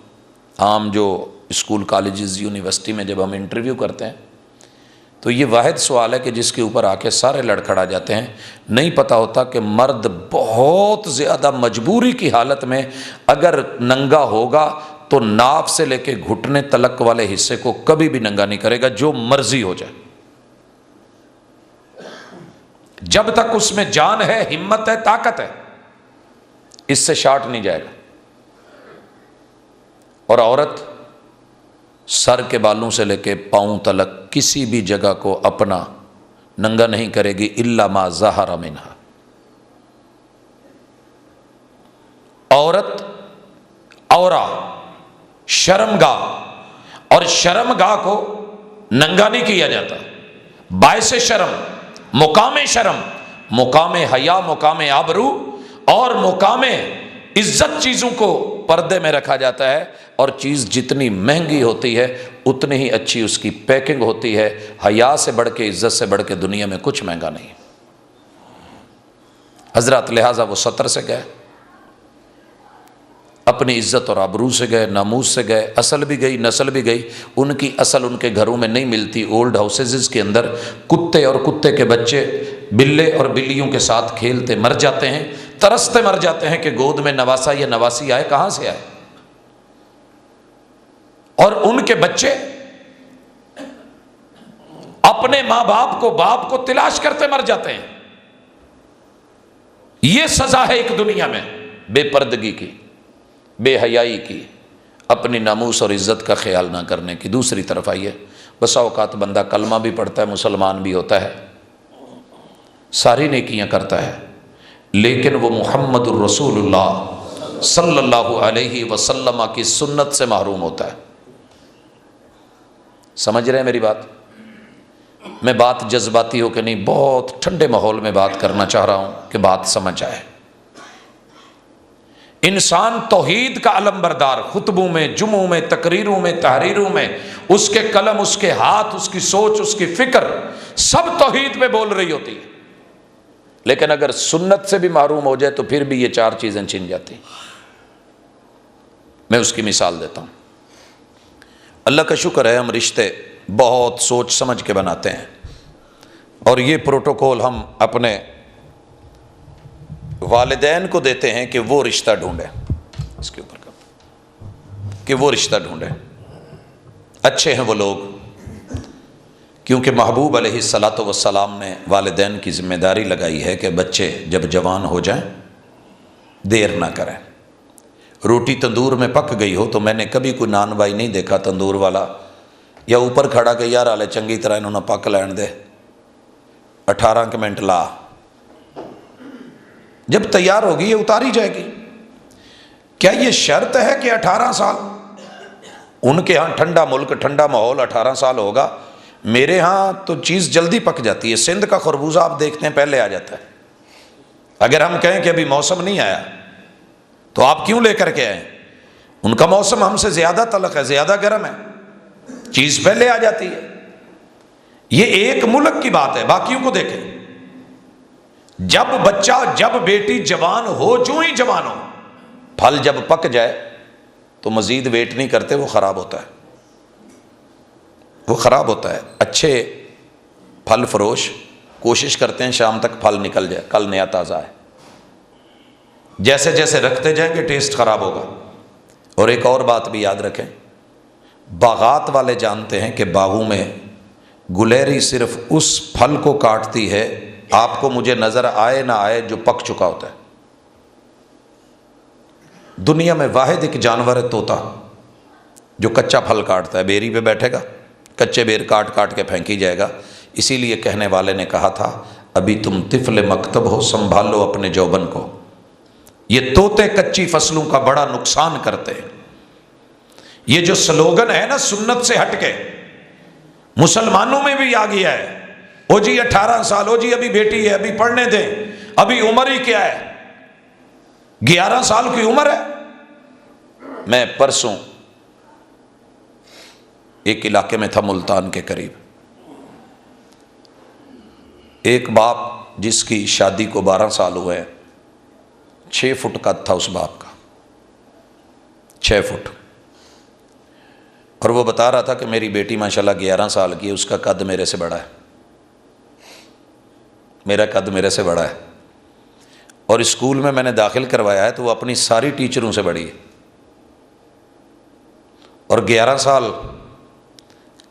عام جو اسکول، کالجز، یونیورسٹی میں جب ہم انٹرویو کرتے ہیں تو یہ واحد سوال ہے کہ جس کے اوپر آ کے سارے لڑکھڑا جاتے ہیں۔ نہیں پتہ ہوتا کہ مرد بہت زیادہ مجبوری کی حالت میں اگر ننگا ہوگا تو ناف سے لے کے گھٹنے تلک والے حصے کو کبھی بھی ننگا نہیں کرے گا، جو مرضی ہو جائے، جب تک اس میں جان ہے، ہمت ہے، طاقت ہے، اس سے شاٹ نہیں جائے گا۔ اور عورت سر کے بالوں سے لے کے پاؤں تلک کسی بھی جگہ کو اپنا ننگا نہیں کرے گی، الا ما ظہر منہا۔ عورت عورا، شرمگاہ، اور شرمگاہ کو ننگا نہیں کیا جاتا۔ باعث شرم، مقام حیا، مقام آبرو اور مقام عزت چیزوں کو پردے میں رکھا جاتا ہے، اور چیز جتنی مہنگی ہوتی ہے اتنی ہی اچھی اس کی پیکنگ ہوتی ہے۔ حیا سے بڑھ کے، عزت سے بڑھ کے دنیا میں کچھ مہنگا نہیں۔ حضرات لہٰذا وہ سطر سے گئے، اپنی عزت اور آبرو سے گئے، ناموس سے گئے، اصل بھی گئی، نسل بھی گئی۔ ان کی اصل ان کے گھروں میں نہیں ملتی، اولڈ ہاؤسز کے اندر کتے اور کتے کے بچے بلے اور بلیوں کے ساتھ کھیلتے مر جاتے ہیں، ترستے مر جاتے ہیں کہ گود میں نواسا یا نواسی آئے، کہاں سے آئے؟ اور ان کے بچے اپنے ماں باپ کو تلاش کرتے مر جاتے ہیں۔ یہ سزا ہے ایک دنیا میں بے پردگی کی، بے حیائی کی، اپنی ناموس اور عزت کا خیال نہ کرنے کی۔ دوسری طرف آئیے، بسا اوقات بندہ کلمہ بھی پڑھتا ہے، مسلمان بھی ہوتا ہے، ساری نیکیاں کرتا ہے، لیکن وہ محمد الرسول اللہ صلی اللہ علیہ وسلم کی سنت سے محروم ہوتا ہے۔ سمجھ رہے ہیں میری بات؟ میں بات جذباتی ہو کے نہیں، بہت ٹھنڈے ماحول میں بات کرنا چاہ رہا ہوں کہ بات سمجھ آئے۔ انسان توحید کا علم بردار، خطبوں میں، جمعوں میں، تقریروں میں، تحریروں میں، اس کے قلم، اس کے ہاتھ، اس کی سوچ، اس کی فکر سب توحید پہ بول رہی ہوتی ہے، لیکن اگر سنت سے بھی محروم ہو جائے تو پھر بھی یہ چار چیزیں چھن جاتی ہیں۔ میں اس کی مثال دیتا ہوں۔ اللہ کا شکر ہے ہم رشتے بہت سوچ سمجھ کے بناتے ہیں، اور یہ پروٹوکول ہم اپنے والدین کو دیتے ہیں کہ وہ رشتہ ڈھونڈیں، اس کے اوپر کہ وہ رشتہ ڈھونڈیں، اچھے ہیں وہ لوگ، کیونکہ محبوب علیہ الصلاۃ والسلام نے والدین کی ذمہ داری لگائی ہے کہ بچے جب جوان ہو جائیں دیر نہ کریں۔ روٹی تندور میں پک گئی ہو تو میں نے کبھی کوئی نان بھائی نہیں دیکھا تندور والا یا اوپر کھڑا کہ یار آلے چنگی طرح انہوں نے پک لین دے، 18 منٹ لا، جب تیار ہوگی یہ اتاری جائے گی۔ کیا یہ شرط ہے کہ 18 سال؟ ان کے ہاں ٹھنڈا ملک، ٹھنڈا ماحول، 18 سال ہوگا، میرے ہاں تو چیز جلدی پک جاتی ہے۔ سندھ کا خربوزہ آپ دیکھتے ہیں پہلے آ جاتا ہے۔ اگر ہم کہیں کہ ابھی موسم نہیں آیا تو آپ کیوں لے کر کے آئیں؟ ان کا موسم ہم سے زیادہ تلخ ہے، زیادہ گرم ہے، چیز پہلے آ جاتی ہے۔ یہ ایک ملک کی بات ہے، باقیوں کو دیکھیں۔ جب بچہ، جب بیٹی جوان ہو، جو ہی جوان ہو، پھل جب پک جائے تو مزید ویٹ نہیں کرتے، وہ خراب ہوتا ہے، وہ خراب ہوتا ہے۔ اچھے پھل فروش کوشش کرتے ہیں شام تک پھل نکل جائے، کل نیا تازہ ہے۔ جیسے جیسے رکھتے جائیں گے ٹیسٹ خراب ہوگا۔ اور ایک اور بات بھی یاد رکھیں، باغات والے جانتے ہیں کہ باغوں میں گلیری صرف اس پھل کو کاٹتی ہے، آپ کو مجھے نظر آئے نہ آئے، جو پک چکا ہوتا ہے۔ دنیا میں واحد ایک جانور ہے طوطا، جو کچا پھل کاٹتا ہے، بیری پہ بیٹھے گا، کچے بیر کاٹ کاٹ کے پھینکی جائے گا۔ اسی لیے کہنے والے نے کہا تھا ابھی تم طفل مکتب ہو، سنبھالو اپنے جوبن کو۔ یہ طوطے کچی فصلوں کا بڑا نقصان کرتے ہیں۔ یہ جو سلوگن ہے نا سنت سے ہٹ کے، مسلمانوں میں بھی آ گیا ہے، او جی 18 سال، او جی ابھی بیٹی ہے، ابھی پڑھنے دیں، ابھی عمر ہی کیا ہے، 11 سال کی عمر ہے۔ میں پرسوں ایک علاقے میں تھا ملتان کے قریب، ایک باپ جس کی شادی کو 12 سال ہوئے، 6 فٹ قد تھا اس باپ کا، 6 فٹ، اور وہ بتا رہا تھا کہ میری بیٹی ماشاءاللہ 11 سال کی ہے، اس کا قد میرے سے بڑا ہے، میرا قد میرے سے بڑا ہے، اور اسکول میں نے داخل کروایا ہے تو وہ اپنی ساری ٹیچروں سے بڑی ہے، اور 11 سال،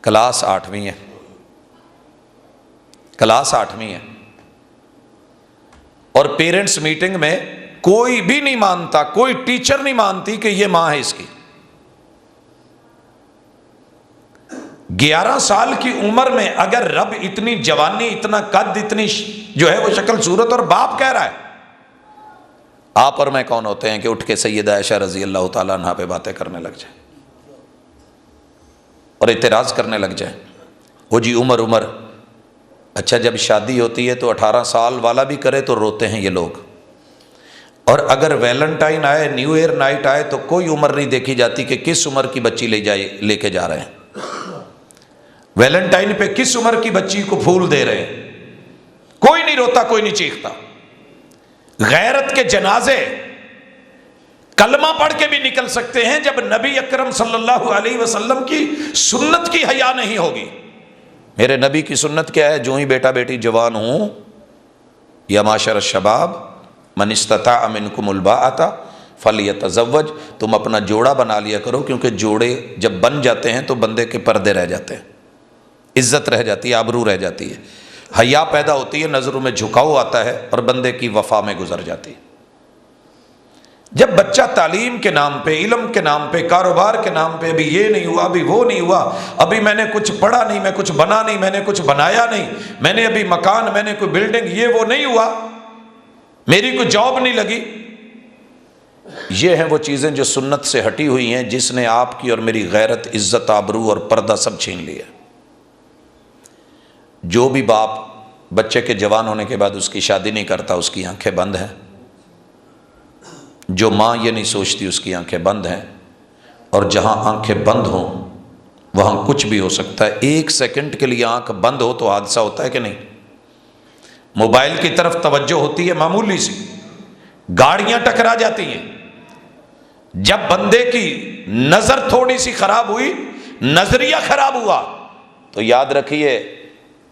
کلاس 8ویں ہے، کلاس 8ویں ہے، اور پیرنٹس میٹنگ میں کوئی بھی نہیں مانتا، کوئی ٹیچر نہیں مانتی کہ یہ ماں ہے اس کی۔ 11 سال کی عمر میں اگر رب اتنی جوانی، اتنا قد، اتنی جو ہے وہ شکل صورت، اور باپ کہہ رہا ہے، آپ اور میں کون ہوتے ہیں کہ اٹھ کے سیدہ عائشہ رضی اللہ تعالیٰ عنہا پہ باتیں کرنے لگ جائیں اور اعتراض کرنے لگ جائیں؟ وہ جی عمر عمر، اچھا جب شادی ہوتی ہے تو 18 سال والا بھی کرے تو روتے ہیں یہ لوگ، اور اگر ویلنٹائن آئے، نیو ایئر نائٹ آئے تو کوئی عمر نہیں دیکھی جاتی کہ کس عمر کی بچی لے کے جا رہے ہیں، ویلنٹائن پہ کس عمر کی بچی کو پھول دے رہے ہیں، کوئی نہیں روتا، کوئی نہیں چیختا۔ غیرت کے جنازے کلمہ پڑھ کے بھی نکل سکتے ہیں جب نبی اکرم صلی اللہ علیہ وسلم کی سنت کی حیا نہیں ہوگی۔ میرے نبی کی سنت کیا ہے؟ جو ہی بیٹا بیٹی جوان ہوں، یا معاشر الشباب من استطاع منکم الباءۃ فلیتزوج، تم اپنا جوڑا بنا لیا کرو، کیونکہ جوڑے جب بن جاتے ہیں تو بندے کے پردے رہ جاتے ہیں، عزت رہ جاتی ہے، آبرو رہ جاتی ہے، حیا پیدا ہوتی ہے، نظروں میں جھکاؤ آتا ہے، اور بندے کی وفا میں گزر جاتی ہے۔ جب بچہ تعلیم کے نام پہ، علم کے نام پہ، کاروبار کے نام پہ، ابھی یہ نہیں ہوا، ابھی وہ نہیں ہوا، ابھی میں نے کچھ پڑھا نہیں، میں کچھ بنا نہیں، میں نے کچھ بنایا نہیں، میں نے ابھی مکان، میں نے کوئی بلڈنگ، یہ وہ نہیں ہوا، میری کوئی جاب نہیں لگی، یہ ہیں وہ چیزیں جو سنت سے ہٹی ہوئی ہیں، جس نے آپ کی اور میری غیرت، عزت، آبرو اور پردہ سب چھین لیا۔ جو بھی باپ بچے کے جوان ہونے کے بعد اس کی شادی نہیں کرتا اس کی آنکھیں بند ہیں، جو ماں یہ نہیں سوچتی اس کی آنکھیں بند ہیں، اور جہاں آنکھیں بند ہوں وہاں کچھ بھی ہو سکتا ہے۔ 1 سیکنڈ کے لیے آنکھ بند ہو تو حادثہ ہوتا ہے کہ نہیں؟ موبائل کی طرف توجہ ہوتی ہے معمولی سی، گاڑیاں ٹکرا جاتی ہیں۔ جب بندے کی نظر تھوڑی سی خراب ہوئی، نظریہ خراب ہوا، تو یاد رکھیے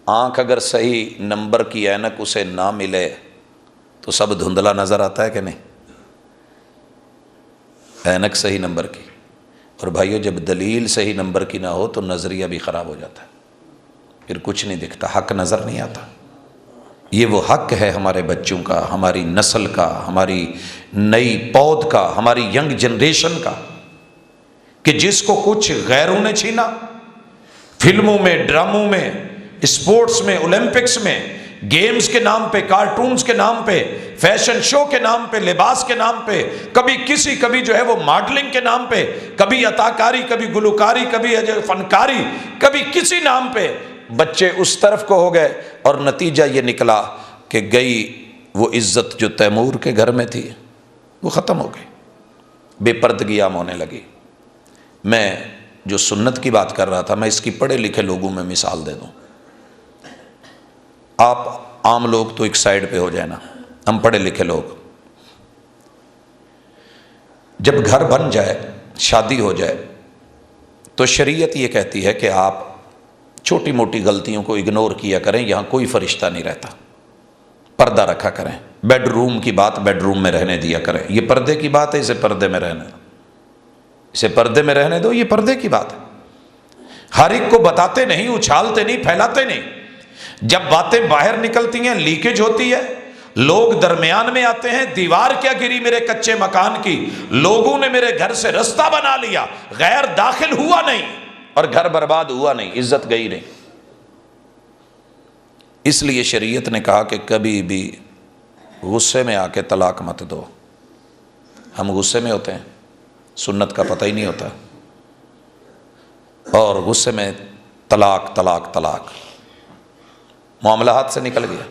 آنکھ اگر صحیح نمبر کی اینک اسے نہ ملے تو سب دھندلا نظر آتا ہے کہ نہیں؟ اینک صحیح نمبر کی، اور بھائیو جب دلیل صحیح نمبر کی نہ ہو تو نظریہ بھی خراب ہو جاتا ہے، پھر کچھ نہیں دکھتا، حق نظر نہیں آتا۔ یہ وہ حق ہے ہمارے بچوں کا، ہماری نسل کا، ہماری نئی پود کا، ہماری ینگ جنریشن کا، کہ جس کو کچھ غیروں نے چھینا، فلموں میں، ڈراموں میں، اسپورٹس میں، اولمپکس میں، گیمز کے نام پہ، کارٹونز کے نام پہ، فیشن شو کے نام پہ، لباس کے نام پہ، کبھی جو ہے وہ ماڈلنگ کے نام پہ، کبھی عطاکاری، کبھی گلوکاری، کبھی فنکاری، کبھی کسی نام پہ بچے اس طرف کو ہو گئے، اور نتیجہ یہ نکلا کہ گئی وہ عزت جو تیمور کے گھر میں تھی وہ ختم ہو گئی، بے پردگی عام ہونے لگی۔ میں جو سنت کی بات کر رہا تھا، میں اس کی پڑھے لکھے لوگوں میں مثال دے دوں۔ آپ عام لوگ تو ایک سائیڈ پہ ہو جائے نا، ہم پڑھے لکھے لوگ، جب گھر بن جائے، شادی ہو جائے، تو شریعت یہ کہتی ہے کہ آپ چھوٹی موٹی غلطیوں کو اگنور کیا کریں، یہاں کوئی فرشتہ نہیں رہتا، پردہ رکھا کریں، بیڈ روم کی بات بیڈ روم میں رہنے دیا کریں، یہ پردے کی بات ہے، اسے پردے میں رہنے دو، اسے پردے میں رہنے دو، یہ پردے کی بات ہے۔ ہر ایک کو بتاتے نہیں، اچھالتے نہیں، پھیلاتے نہیں، جب باتیں باہر نکلتی ہیں لیکیج ہوتی ہے، لوگ درمیان میں آتے ہیں، دیوار کیا گری میرے کچے مکان کی، لوگوں نے میرے گھر سے رستہ بنا لیا، غیر داخل ہوا نہیں اور گھر برباد ہوا نہیں، عزت گئی نہیں۔ اس لیے شریعت نے کہا کہ کبھی بھی غصے میں آ کے طلاق مت دو۔ ہم غصے میں ہوتے ہیں، سنت کا پتہ ہی نہیں ہوتا، اور غصے میں طلاق طلاق طلاق، معاملہ ہاتھ سے نکل گیا۔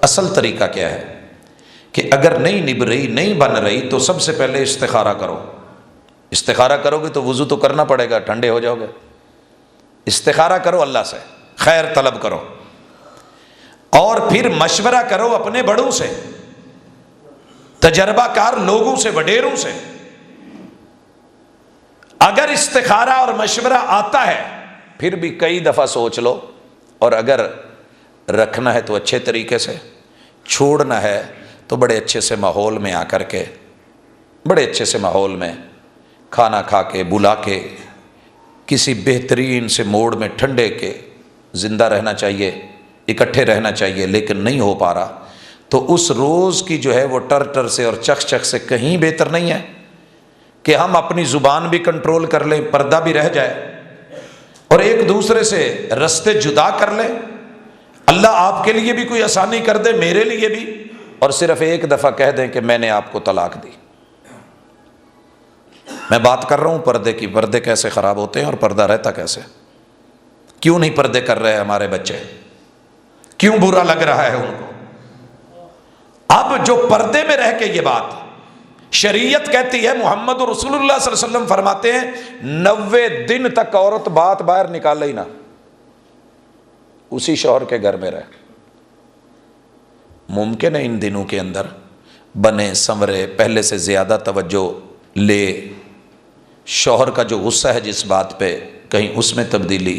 اصل طریقہ کیا ہے کہ اگر نہیں نبھ رہی، نہیں بن رہی، تو سب سے پہلے استخارہ کرو۔ استخارہ کرو گے تو وضو تو کرنا پڑے گا، ٹھنڈے ہو جاؤ گے۔ استخارہ کرو اللہ سے، خیر طلب کرو، اور پھر مشورہ کرو اپنے بڑوں سے، تجربہ کار لوگوں سے، وڈیروں سے۔ اگر استخارہ اور مشورہ آتا ہے پھر بھی کئی دفعہ سوچ لو، اور اگر رکھنا ہے تو اچھے طریقے سے، چھوڑنا ہے تو بڑے اچھے سے ماحول میں آ کر کے، بڑے اچھے سے ماحول میں کھانا کھا کے، بلا کے، کسی بہترین سے موڈ میں ٹھنڈے کے زندہ رہنا چاہیے، اکٹھے رہنا چاہیے۔ لیکن نہیں ہو پا رہا تو اس روز کی جو ہے وہ ٹر ٹر سے اور چخ چخ سے کہیں بہتر نہیں ہے کہ ہم اپنی زبان بھی کنٹرول کر لیں، پردہ بھی رہ جائے، اور ایک دوسرے سے رستے جدا کر لیں۔ اللہ آپ کے لیے بھی کوئی آسانی کر دے، میرے لیے بھی، اور صرف ایک دفعہ کہہ دیں کہ میں نے آپ کو طلاق دی۔ میں بات کر رہا ہوں پردے کی، پردے کیسے خراب ہوتے ہیں اور پردہ رہتا کیسے؟ کیوں نہیں پردے کر رہے ہمارے بچے؟ کیوں برا لگ رہا ہے ان کو؟ اب جو پردے میں رہ کے یہ بات شریعت کہتی ہے، محمد رسول اللہ صلی اللہ علیہ وسلم فرماتے ہیں 90 دن تک عورت بات باہر نکالے ہی نہ، اسی شوہر کے گھر میں رہے۔ ممکن ہے ان دنوں کے اندر بنے سنورے، پہلے سے زیادہ توجہ لے، شوہر کا جو غصہ ہے جس بات پہ کہیں اس میں تبدیلی،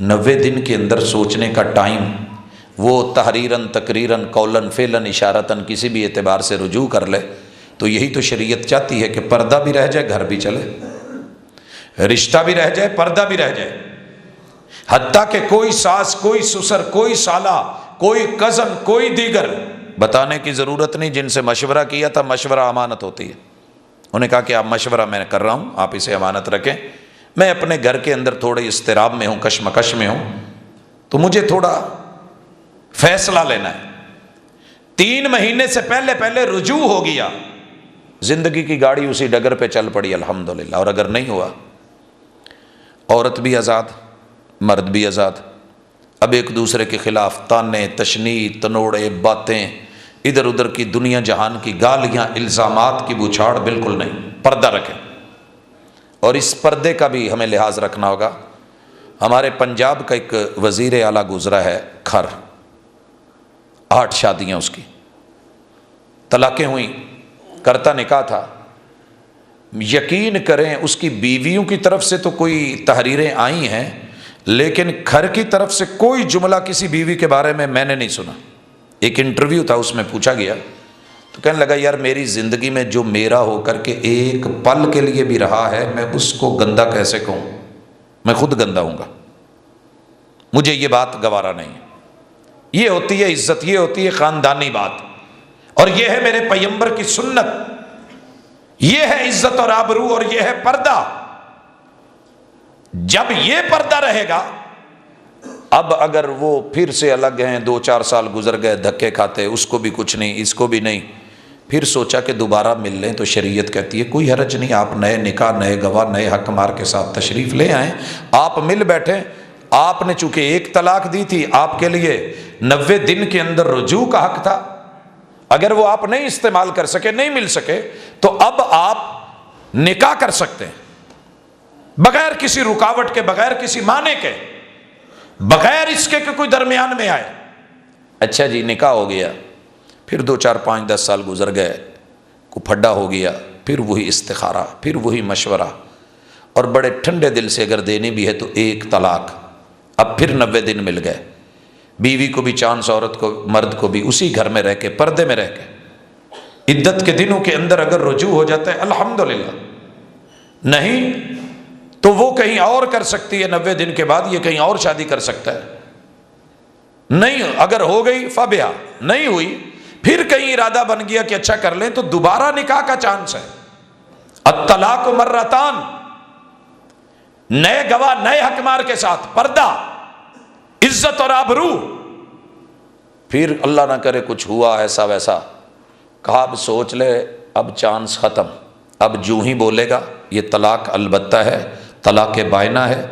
90 دن کے اندر سوچنے کا ٹائم وہ تحریراً تقریراً قولاً فعلاً اشارتاً کسی بھی اعتبار سے رجوع کر لے، تو یہی تو شریعت چاہتی ہے کہ پردہ بھی رہ جائے، گھر بھی چلے، رشتہ بھی رہ جائے، پردہ بھی رہ جائے، حتیٰ کہ کوئی ساس، کوئی سسر، کوئی سالہ، کوئی کزن، کوئی دیگر بتانے کی ضرورت نہیں۔ جن سے مشورہ کیا تھا، مشورہ امانت ہوتی ہے، انہوں نے کہا کہ آپ مشورہ میں کر رہا ہوں، آپ اسے امانت رکھیں، میں اپنے گھر کے اندر تھوڑے اضطراب میں ہوں، کشمکش میں ہوں، تو مجھے تھوڑا فیصلہ لینا ہے۔ 3 مہینے سے پہلے رجوع ہو گیا، زندگی کی گاڑی اسی ڈگر پہ چل پڑی الحمدللہ۔ اور اگر نہیں ہوا، عورت بھی آزاد، مرد بھی آزاد، اب ایک دوسرے کے خلاف تانے، تشنیع، تنوڑے، باتیں، ادھر ادھر کی دنیا جہان کی گالیاں، الزامات کی بوچھاڑ بالکل نہیں، پردہ رکھیں۔ اور اس پردے کا بھی ہمیں لحاظ رکھنا ہوگا۔ ہمارے پنجاب کا ایک وزیر اعلیٰ گزرا ہے، کھر، 8 شادیاں اس کی، طلاقیں ہوئیں، کرتا نکاح تھا۔ یقین کریں اس کی بیویوں کی طرف سے تو کوئی تحریریں آئی ہیں، لیکن گھر کی طرف سے کوئی جملہ کسی بیوی کے بارے میں نے نہیں سنا۔ ایک انٹرویو تھا، اس میں پوچھا گیا تو کہنے لگا یار میری زندگی میں جو میرا ہو کر کے ایک پل کے لیے بھی رہا ہے، میں اس کو گندہ کیسے کہوں، میں خود گندہ ہوں گا، مجھے یہ بات گوارا نہیں ہے۔ یہ ہوتی ہے عزت، یہ ہوتی ہے خاندانی بات، اور یہ ہے میرے پیغمبر کی سنت، یہ ہے عزت اور آبرو، اور یہ ہے پردہ۔ جب یہ پردہ رہے گا، اب اگر وہ پھر سے الگ ہیں، 2-4 سال گزر گئے، دھکے کھاتے، اس کو بھی کچھ نہیں، اس کو بھی نہیں، پھر سوچا کہ دوبارہ مل لیں، تو شریعت کہتی ہے کوئی حرج نہیں، آپ نئے نکاح، نئے گواہ، نئے حق مار کے ساتھ تشریف لے آئیں، آپ مل بیٹھیں۔ آپ نے چونکہ ایک طلاق دی تھی، آپ کے لیے 90 دن کے اندر رجوع کا حق تھا، اگر وہ آپ نہیں استعمال کر سکے، نہیں مل سکے، تو اب آپ نکاح کر سکتے ہیں بغیر کسی رکاوٹ کے، بغیر کسی معنی کے، بغیر اس کے کہ کوئی درمیان میں آئے۔ اچھا جی، نکاح ہو گیا، پھر 2-4-5-10 سال گزر گئے، کو پھڈا ہو گیا، پھر وہی استخارہ، پھر وہی مشورہ، اور بڑے ٹھنڈے دل سے اگر دینی بھی ہے تو ایک طلاق۔ اب پھر 90 دن مل گئے، بیوی کو بھی چانس، عورت کو، مرد کو بھی، اسی گھر میں رہ کے، پردے میں رہ کے، عدت کے دنوں کے اندر اگر رجوع ہو جاتا ہے الحمدللہ، نہیں تو وہ کہیں اور کر سکتی ہے، 90 دن کے بعد یہ کہیں اور شادی کر سکتا ہے، نہیں اگر ہو گئی فبیا، نہیں ہوئی پھر کہیں ارادہ بن گیا کہ اچھا کر لیں، تو دوبارہ نکاح کا چانس ہے۔ الطلاق مرتان، نئے گواہ، نئے حکمار کے ساتھ، پردہ، عزت اور آبرو۔ پھر اللہ نہ کرے کچھ ہوا ایسا ویسا، کہا اب سوچ لے، اب چانس ختم، اب جو ہی بولے گا یہ طلاق البتہ ہے، طلاق بائنہ ہے،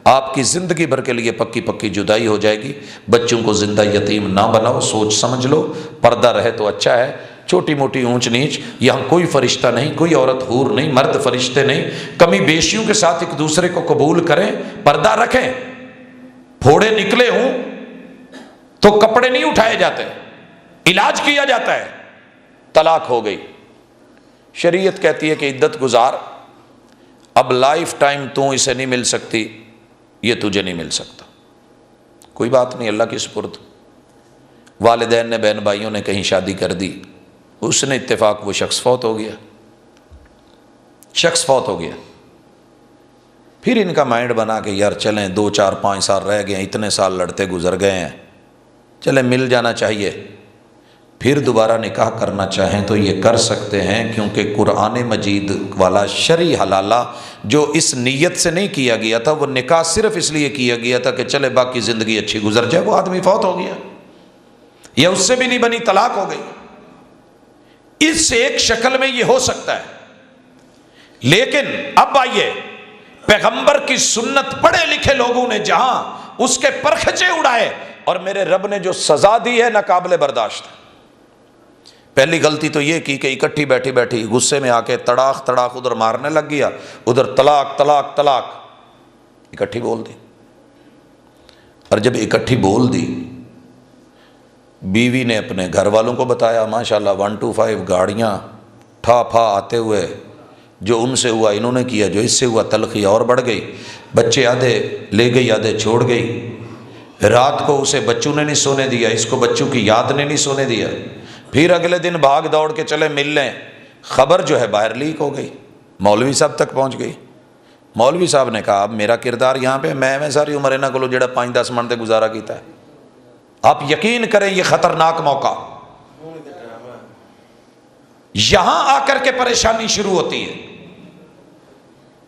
آپ کی زندگی بھر کے لیے پکی پکی جدائی ہو جائے گی، بچوں کو زندہ یتیم نہ بناؤ، سوچ سمجھ لو، پردہ رہے تو اچھا ہے، چھوٹی موٹی اونچ نیچ، یہاں کوئی فرشتہ نہیں، کوئی عورت حور نہیں، مرد فرشتے نہیں، کمی بیشیوں کے ساتھ ایک دوسرے کو قبول کریں، پردہ رکھیں، پھوڑے نکلے ہوں تو کپڑے نہیں اٹھائے جاتے، علاج کیا جاتا ہے۔ طلاق ہو گئی، شریعت کہتی ہے کہ عدت گزار، اب لائف ٹائم تو اسے نہیں مل سکتی، یہ تجھے نہیں مل سکتا، کوئی بات نہیں، اللہ کی سپرد۔ والدین نے، بہن بھائیوں نے کہیں شادی کر دی، اس نے اتفاق، وہ شخص فوت ہو گیا، شخص فوت ہو گیا، پھر ان کا مائنڈ بنا کہ یار چلیں 2-4-5 سال رہ گئے ہیں، اتنے سال لڑتے گزر گئے ہیں، چلیں مل جانا چاہیے، پھر دوبارہ نکاح کرنا چاہیں تو یہ کر سکتے ہیں، کیونکہ قرآن مجید والا شرعی حلالہ جو اس نیت سے نہیں کیا گیا تھا، وہ نکاح صرف اس لیے کیا گیا تھا کہ چلے باقی زندگی اچھی گزر جائے، وہ آدمی فوت ہو گیا یا اس سے بھی نہیں بنی، طلاق ہو گئی، اس ایک شکل میں یہ ہو سکتا ہے۔ لیکن اب آئیے، پیغمبر کی سنت پڑھے لکھے لوگوں نے جہاں اس کے پرخچے اڑائے، اور میرے رب نے جو سزا دی ہے ناقابل برداشت ہے۔ پہلی غلطی تو یہ کی کہ اکٹھی بیٹھی بیٹھی غصے میں آ کے تڑاخ تڑاخ ادھر مارنے لگ گیا، ادھر طلاق طلاق طلاق، اکٹھی بول دی، اور جب اکٹھی بول دی، بیوی نے اپنے گھر والوں کو بتایا، ماشاءاللہ 125 گاڑیاں ٹھا پھا آتے ہوئے، جو ان سے ہوا انہوں نے کیا، جو اس سے ہوا تلخی اور بڑھ گئی، بچے آدھے لے گئی آدھے چھوڑ گئی، رات کو اسے بچوں نے نہیں سونے دیا، اس کو بچوں کی یاد نے نہیں سونے دیا، پھر اگلے دن بھاگ دوڑ کے چلے مل لیں، خبر جو ہے باہر لیک ہو گئی، مولوی صاحب تک پہنچ گئی۔ مولوی صاحب نے کہا اب میرا کردار یہاں پہ، میں ساری عمر انہاں کو جڑا 5-10 منٹ تے گزارا کیتا ہے، آپ یقین کریں یہ خطرناک موقع، یہاں آ کر کے پریشانی شروع ہوتی ہے،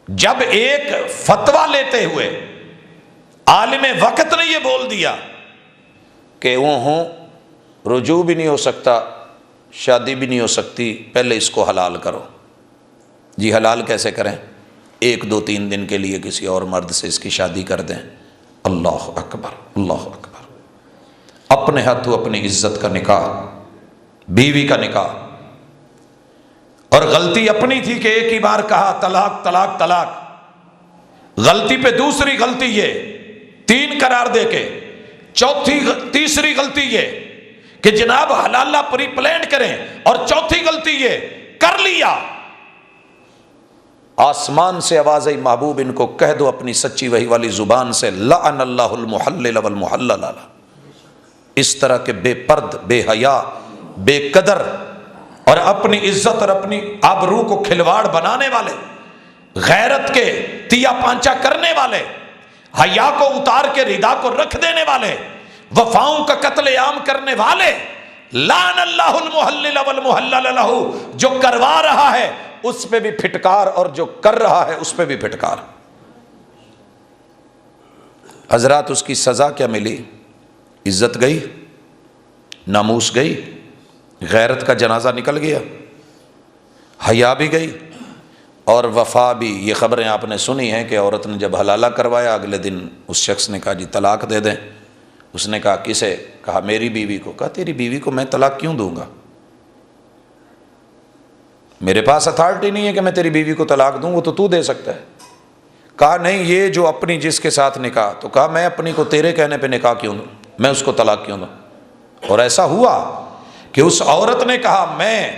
جب ایک فتویٰ لیتے ہوئے عالم وقت نے یہ بول دیا کہ وہ ہوں رجوع بھی نہیں ہو سکتا، شادی بھی نہیں ہو سکتی، پہلے اس کو حلال کرو۔ جی حلال کیسے کریں؟ 1-2-3 دن کے لیے کسی اور مرد سے اس کی شادی کر دیں۔ اللہ اکبر، اللہ اکبر۔ اپنے ہاتھوں اپنی عزت کا نکاح، بیوی کا نکاح، اور غلطی اپنی تھی کہ ایک ہی بار کہا طلاق طلاق طلاق، غلطی پہ دوسری غلطی یہ 3 قرار دے کے، تیسری غلطی یہ کہ جناب حلالہ پری پلانٹ کریں، اور چوتھی غلطی یہ کر لیا۔ آسمان سے آواز آئی محبوب ان کو کہہ دو اپنی سچی وحی والی زبان سے، لعن اللہ المحلل والمحلل له۔ اس طرح کے بے پرد، بے حیا، بے قدر اور اپنی عزت اور اپنی آبرو کو کھلواڑ بنانے والے، غیرت کے تیا پانچا کرنے والے، حیا کو اتار کے ردا کو رکھ دینے والے، وفاؤں کا قتل عام کرنے والے، لعن اللہ المحلل والمحلل له، جو کروا رہا ہے اس پہ بھی پھٹکار اور جو کر رہا ہے اس پہ بھی پھٹکار۔ حضرات اس کی سزا کیا ملی؟ عزت گئی، ناموس گئی، غیرت کا جنازہ نکل گیا، حیا بھی گئی اور وفا بھی۔ یہ خبریں آپ نے سنی ہیں کہ عورت نے جب حلالہ کروایا اگلے دن اس شخص نے کہا جی طلاق دے دیں۔ اس نے کہا کسے؟ کہا میری بیوی کو۔ کہا تیری بیوی کو میں طلاق کیوں دوں گا؟ میرے پاس اتھارٹی نہیں ہے کہ میں تیری بیوی کو طلاق دوں، وہ تو دے سکتا ہے۔ کہا نہیں، یہ جو اپنی جس کے ساتھ نکاح، تو کہا میں اپنی کو تیرے کہنے پہ نکاح کیوں دوں، میں اس کو طلاق کیوں دوں؟ اور ایسا ہوا کہ اس عورت نے کہا میں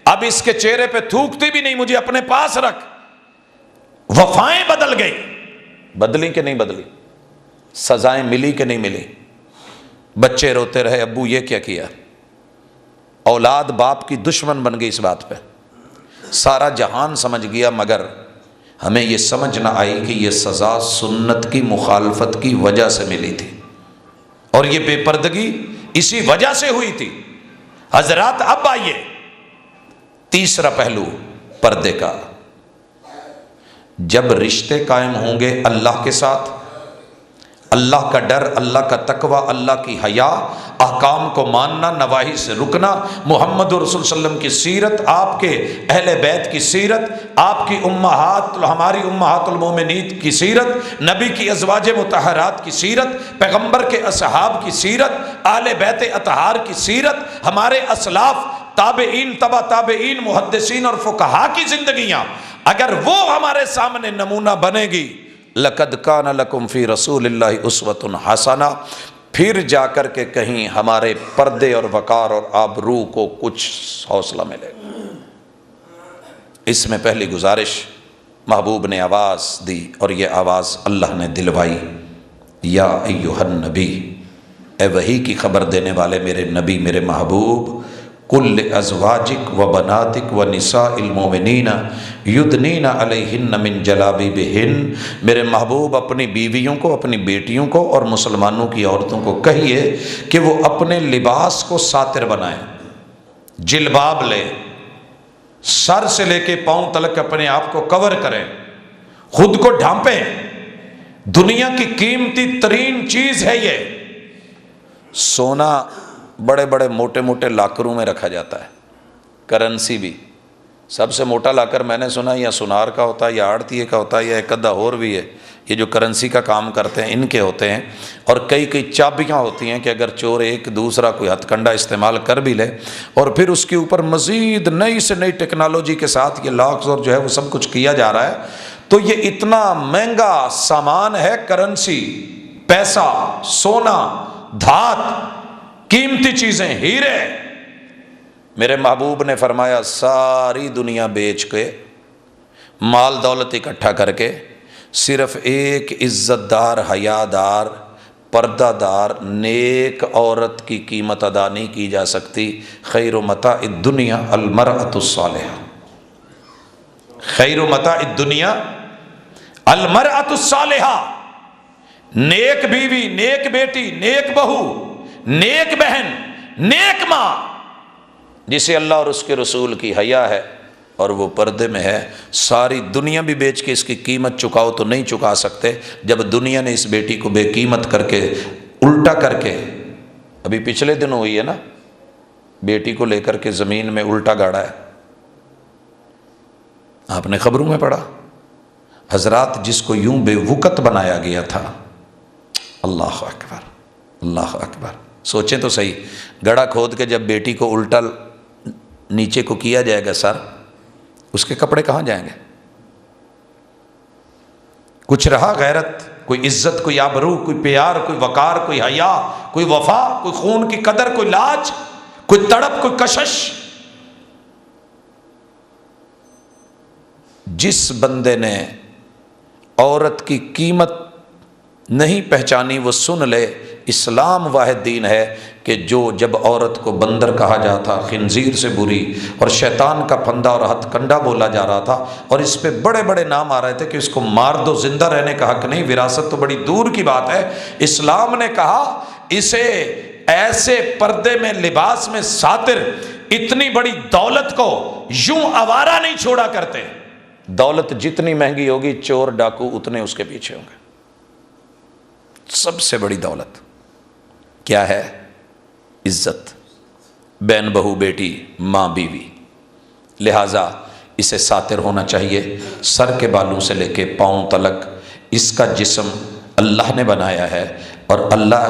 اب اس کے چہرے پہ تھوکتی بھی نہیں، مجھے اپنے پاس رکھ۔ وفائیں بدل گئی، بدلی کہ نہیں بدلی؟ سزائیں ملی کہ نہیں ملی؟ بچے روتے رہے ابو یہ کیا کیا؟ اولاد باپ کی دشمن بن گئی اس بات پہ۔ سارا جہان سمجھ گیا، مگر ہمیں یہ سمجھ نہ آئی کہ یہ سزا سنت کی مخالفت کی وجہ سے ملی تھی، اور یہ بے پردگی اسی وجہ سے ہوئی تھی۔ حضرات اب آئیے تیسرا پہلو پردے کا۔ جب رشتے قائم ہوں گے اللہ کے ساتھ، اللہ کا ڈر، اللہ کا تقوی، اللہ کی حیا، احکام کو ماننا، نواہی سے رکنا، محمد رسول صلی اللہ علیہ وسلم کی سیرت، آپ کے اہل بیت کی سیرت، آپ کی امہات، ہماری امہات المومنین کی سیرت، نبی کی ازواج مطہرات کی سیرت، پیغمبر کے اصحاب کی سیرت، اہل بیت اطہار کی سیرت، ہمارے اسلاف، تابعین، تبع تابعین، محدثین اور فقہا کی زندگیاں اگر وہ ہمارے سامنے نمونہ بنے گی، لقد کان لکم فی رسول اللہ اسوۃ حسنہ، پھر جا کر کے کہیں ہمارے پردے اور وقار اور آبرو کو کچھ حوصلہ ملے گا۔ اس میں پہلی گزارش محبوب نے آواز دی، اور یہ آواز اللہ نے دلوائی، یا ایھا النبی، اے وحی کی خبر دینے والے میرے نبی، میرے محبوب، کل ازواجک و بناتک و نساء المؤمنین یدنین علیہن من جلابیبہن، میرے محبوب اپنی بیویوں کو، اپنی بیٹیوں کو اور مسلمانوں کی عورتوں کو کہیے کہ وہ اپنے لباس کو ساتر بنائیں، جلباب لیں، سر سے لے کے پاؤں تلک اپنے آپ کو کور کریں، خود کو ڈھانپیں۔ دنیا کی قیمتی ترین چیز ہے یہ سونا، بڑے بڑے موٹے موٹے لاکروں میں رکھا جاتا ہے، کرنسی بھی سب سے موٹا لاکر میں نے سنا یا سنار کا ہوتا ہے یا آڑتیے کا ہوتا ہے یا ایک ادھا اور بھی ہے، یہ جو کرنسی کا کام کرتے ہیں ان کے ہوتے ہیں، اور کئی چابیاں ہوتی ہیں کہ اگر چور ایک دوسرا کوئی ہتھ کنڈا استعمال کر بھی لے، اور پھر اس کے اوپر مزید نئی سے نئی ٹیکنالوجی کے ساتھ یہ لاکس اور جو ہے وہ سب کچھ کیا جا رہا ہے، تو یہ اتنا مہنگا سامان ہے، کرنسی، پیسہ، سونا، دھات، قیمتی چیزیں، ہیرے۔ میرے محبوب نے فرمایا ساری دنیا بیچ کے، مال دولت اکٹھا کر کے، صرف ایک عزت دار، حیا دار، پردہ دار، نیک عورت کی قیمت ادا نہیں کی جا سکتی۔ خیر متاع الدنیا المرأۃ الصالحہ، خیر متاع الدنیا المرأۃ الصالحہ، نیک بیوی، نیک بیٹی، نیک بہو، نیک بہن، نیک ماں، جسے اللہ اور اس کے رسول کی حیا ہے اور وہ پردے میں ہے، ساری دنیا بھی بیچ کے اس کی قیمت چکاؤ تو نہیں چکا سکتے۔ جب دنیا نے اس بیٹی کو بے قیمت کر کے، الٹا کر کے، ابھی پچھلے دن ہوئی ہے نا، بیٹی کو لے کر کے زمین میں الٹا گاڑا ہے، آپ نے خبروں میں پڑھا۔ حضرات جس کو یوں بے وقت بنایا گیا تھا، اللہ اکبر، اللہ اکبر، سوچیں تو صحیح، گڑھا کھود کے جب بیٹی کو الٹا نیچے کو کیا جائے گا سر، اس کے کپڑے کہاں جائیں گے؟ کچھ رہا غیرت، کوئی عزت، کوئی آبرو، کوئی پیار، کوئی وقار، کوئی حیا، کوئی وفا، کوئی خون کی قدر، کوئی لاج، کوئی تڑپ، کوئی کشش؟ جس بندے نے عورت کی قیمت نہیں پہچانی وہ سن لے، اسلام واحد دین ہے کہ جب عورت کو بندر کہا جاتا، خنزیر سے بری، اور شیطان کا پھندا اور ہتھ کنڈا بولا جا رہا تھا، اور اس پہ بڑے بڑے نام آ رہے تھے کہ اس کو مار دو، زندہ رہنے کا حق نہیں، وراثت تو بڑی دور کی بات ہے، اسلام نے کہا اسے ایسے پردے میں، لباس میں ساتر، اتنی بڑی دولت کو یوں آوارہ نہیں چھوڑا کرتے۔ دولت جتنی مہنگی ہوگی، چور ڈاکو اتنے اس کے پیچھے ہوں گے۔ سب سے بڑی دولت کیا ہے؟ عزت، بہن بہو بیٹی، ماں بیوی، لہٰذا اسے ساتر ہونا چاہیے، سر کے بالوں سے لے کے پاؤں تلک اس کا جسم اللہ نے بنایا ہے، اور اللہ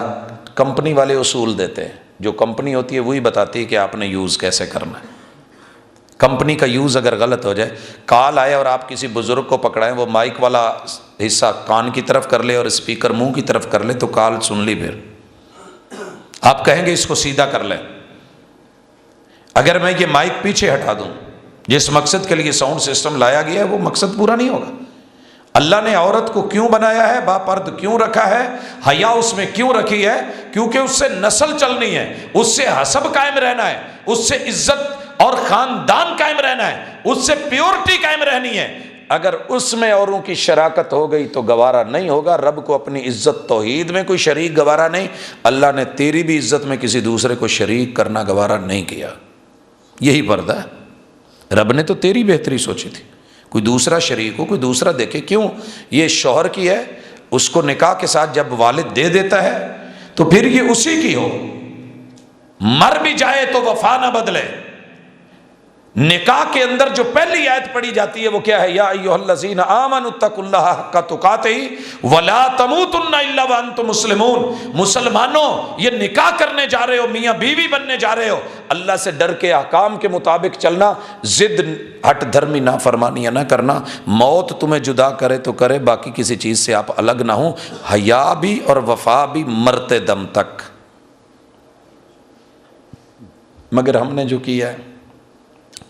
کمپنی والے اصول دیتے ہیں، جو کمپنی ہوتی ہے وہی بتاتی ہے کہ آپ نے یوز کیسے کرنا ہے۔ کمپنی کا یوز اگر غلط ہو جائے، کال آئے اور آپ کسی بزرگ کو پکڑائیں، وہ مائک والا حصہ کان کی طرف کر لے اور اسپیکر منہ کی طرف کر لے تو کال سن لی، پھر آپ کہیں گے اس کو سیدھا کر لیں۔ اگر میں یہ مائک پیچھے ہٹا دوں، جس مقصد کے لیے ساؤنڈ سسٹم لایا گیا ہے وہ مقصد پورا نہیں ہوگا۔ اللہ نے عورت کو کیوں بنایا ہے، باپرد کیوں رکھا ہے، حیا اس میں کیوں رکھی ہے؟ کیونکہ اس سے نسل چلنی ہے، اس سے حسب قائم رہنا ہے، اس سے عزت اور خاندان قائم رہنا ہے، اس سے پیورٹی قائم رہنی ہے۔ اگر اس میں اوروں کی شراکت ہو گئی تو گوارا نہیں ہوگا۔ رب کو اپنی عزت توحید میں کوئی شریک گوارا نہیں، اللہ نے تیری بھی عزت میں کسی دوسرے کو شریک کرنا گوارا نہیں کیا۔ یہی پردہ ہے، رب نے تو تیری بہتری سوچی تھی، کوئی دوسرا شریک ہو، کوئی دوسرا دیکھے کیوں؟ یہ شوہر کی ہے، اس کو نکاح کے ساتھ جب والد دے دیتا ہے تو پھر یہ اسی کی ہو، مر بھی جائے تو وفا نہ بدلے۔ نکاح کے اندر جو پہلی آیت پڑھی جاتی ہے وہ کیا ہے؟ یا ایھا الذین آمنوا اتقوا اللہ حق تقاتہ ولا تموتن الا وانتم مسلمون۔ مسلمانوں، یہ نکاح کرنے جا رہے ہو، میاں بیوی بننے جا رہے ہو، اللہ سے ڈر کے احکام کے مطابق چلنا، ضد ہٹ دھرمی نافرمانیاں نہ کرنا۔ موت تمہیں جدا کرے تو کرے، باقی کسی چیز سے آپ الگ نہ ہوں۔ حیا بھی اور وفا بھی مرتے دم تک۔ مگر ہم نے جو کیا ہے،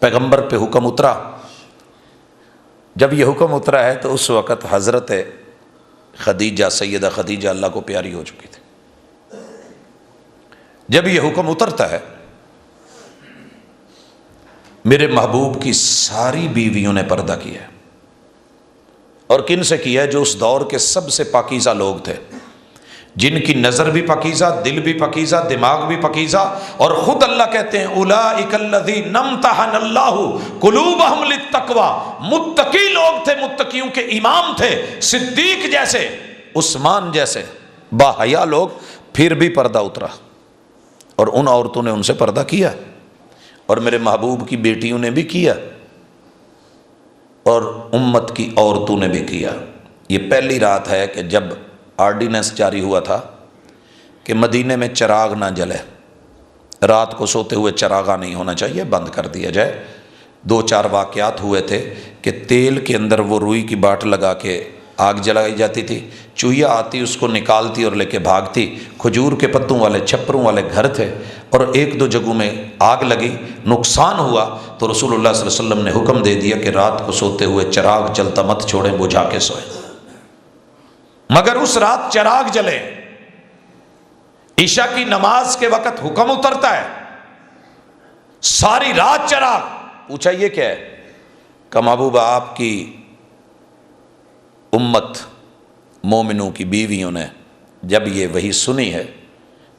پیغمبر پہ حکم اترا، جب یہ حکم اترا ہے تو اس وقت حضرت خدیجہ، سیدہ خدیجہ اللہ کو پیاری ہو چکی تھی۔ جب یہ حکم اترتا ہے، میرے محبوب کی ساری بیویوں نے پردہ کیا ہے، اور کن سے کیا ہے؟ جو اس دور کے سب سے پاکیزہ لوگ تھے، جن کی نظر بھی پاکیزہ، دل بھی پاکیزہ، دماغ بھی پاکیزہ، اور خود اللہ کہتے ہیں اولئک الذین امتحن اللہ قلوبہم للتقوی۔ متقی لوگ تھے، متقیوں کے امام تھے، صدیق جیسے، عثمان جیسے با حیا لوگ، پھر بھی پردہ اترا، اور ان عورتوں نے ان سے پردہ کیا، اور میرے محبوب کی بیٹیوں نے بھی کیا، اور امت کی عورتوں نے بھی کیا۔ یہ پہلی رات ہے کہ جب آرڈیننس جاری ہوا تھا کہ مدینے میں چراغ نہ جلے، رات کو سوتے ہوئے چراغاں نہیں ہونا چاہیے، بند کر دیا جائے۔ 2-4 واقعات ہوئے تھے کہ تیل کے اندر وہ روئی کی باٹ لگا کے آگ جلائی جاتی تھی، چوہیا آتی اس کو نکالتی اور لے کے بھاگتی۔ کھجور کے پتوں والے، چھپروں والے گھر تھے، اور 1-2 جگہوں میں آگ لگی، نقصان ہوا، تو رسول اللہ صلی اللہ علیہ وسلم نے حکم دے دیا کہ رات کو سوتے ہوئے چراغ جلتا مت چھوڑیں، بجھا کے سوئیں۔ مگر اس رات چراغ جلے۔ عشاء کی نماز کے وقت حکم اترتا ہے، ساری رات چراغ۔ پوچھا یہ کیا ہے؟ کہ محبوبہ آپ کی امت مومنوں کی بیویوں نے جب یہ وحی سنی ہے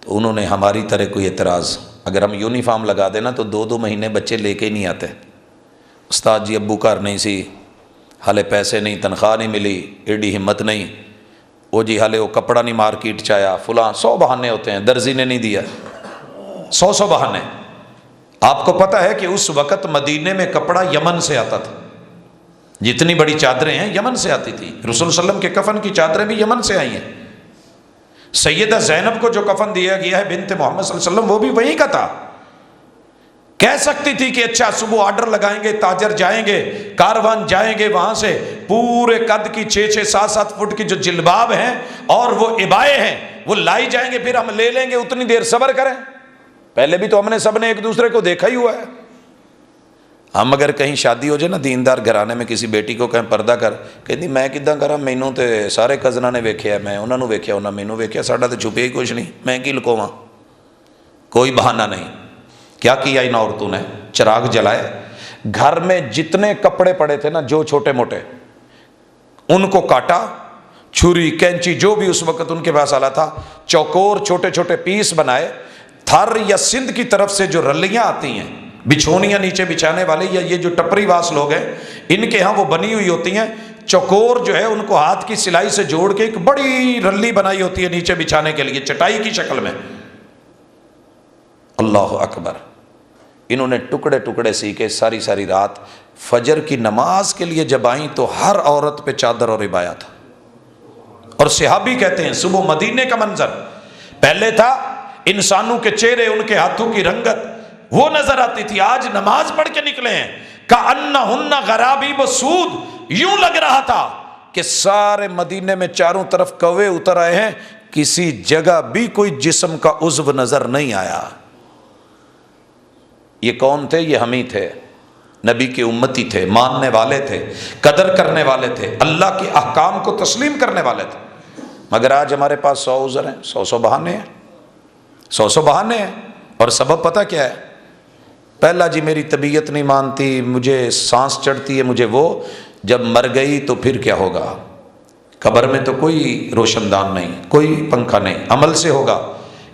تو انہوں نے ہماری طرح کوئی اعتراض، اگر ہم یونیفارم لگا دینا تو 2-2 مہینے بچے لے کے ہی نہیں آتے، استاد جی ابو کار نہیں سی، حالے پیسے نہیں، تنخواہ نہیں ملی، ایڈی ہمت نہیں، وہ جی حالے وہ کپڑا نہیں مارکیٹ چایا، فلاں 100 بہانے ہوتے ہیں، درزی نے نہیں دیا، 100 بہانے۔ آپ کو پتہ ہے کہ اس وقت مدینے میں کپڑا یمن سے آتا تھا، جتنی بڑی چادریں ہیں یمن سے آتی تھی، رسول صلی اللہ علیہ وسلم کے کفن کی چادریں بھی یمن سے آئی ہیں۔ سیدہ زینب کو جو کفن دیا گیا ہے بنت محمد صلی اللہ علیہ وسلم وہ بھی وہیں کا تھا. کہہ سکتی تھی کہ اچھا صبح آرڈر لگائیں گے، تاجر جائیں گے، کاروان جائیں گے، وہاں سے پورے قد کی 6-6 7-7 فٹ کی جو جلباب ہیں اور وہ عبائے ہیں وہ لائی جائیں گے، پھر ہم لے لیں گے، اتنی دیر صبر کریں. پہلے بھی تو ہم نے سب نے ایک دوسرے کو دیکھا ہی ہوا ہے. ہم اگر کہیں شادی ہو جائے نا دیندار گھرانے میں، کسی بیٹی کو کہیں پردہ کر، کہتی میں کداں کراں، مینوں تے سارے کزناں نے ویکھیا، میں انہاں نوں ویکھیا، انہاں مینوں ویکھیا، ساڈا تے چھپیا ہی کچھ نہیں، میں کی لکواں. کوئی بہانہ نہیں. کیا کیا ان عورتوں نے؟ چراغ جلائے، گھر میں جتنے کپڑے پڑے تھے نا جو چھوٹے موٹے ان کو کاٹا، چھری کینچی جو بھی اس وقت ان کے پاس آلا تھا، چوکور چھوٹے چھوٹے پیس بنائے. تھر یا سندھ کی طرف سے جو رلیاں آتی ہیں، بچھونیاں نیچے بچھانے والے، یا یہ جو ٹپری واس لوگ ہیں ان کے ہاں وہ بنی ہوئی ہوتی ہیں، چوکور جو ہے ان کو ہاتھ کی سلائی سے جوڑ کے ایک بڑی رلی بنائی ہوتی ہے نیچے بچھانے کے لیے چٹائی کی شکل میں. اللہ اکبر. انہوں نے ٹکڑے ٹکڑے سی کے ساری ساری رات فجر کی نماز کے لیے جب آئیں تو ہر عورت پہ چادر اور عبایا تھا. اور صحابی کہتے ہیں صبح مدینے کا منظر پہلے تھا انسانوں کے چہرے، ان کے ہاتھوں کی رنگت وہ نظر آتی تھی. آج نماز پڑھ کے نکلے ہیں کأنہن غرابیب سود، یوں لگ رہا تھا کہ سارے مدینے میں چاروں طرف کوے اتر آئے ہیں، کسی جگہ بھی کوئی جسم کا عضو نظر نہیں آیا. یہ کون تھے؟ یہ ہم ہی تھے، نبی کے امتی تھے، ماننے والے تھے، قدر کرنے والے تھے، اللہ کے احکام کو تسلیم کرنے والے تھے. مگر آج ہمارے پاس 100 عذر ہیں، 100 بہانے ہیں، 100 بہانے ہیں. اور سبب پتہ کیا ہے؟ پہلا جی میری طبیعت نہیں مانتی، مجھے سانس چڑھتی ہے، مجھے وہ. جب مر گئی تو پھر کیا ہوگا؟ قبر میں تو کوئی روشن دان نہیں، کوئی پنکھا نہیں، عمل سے ہوگا.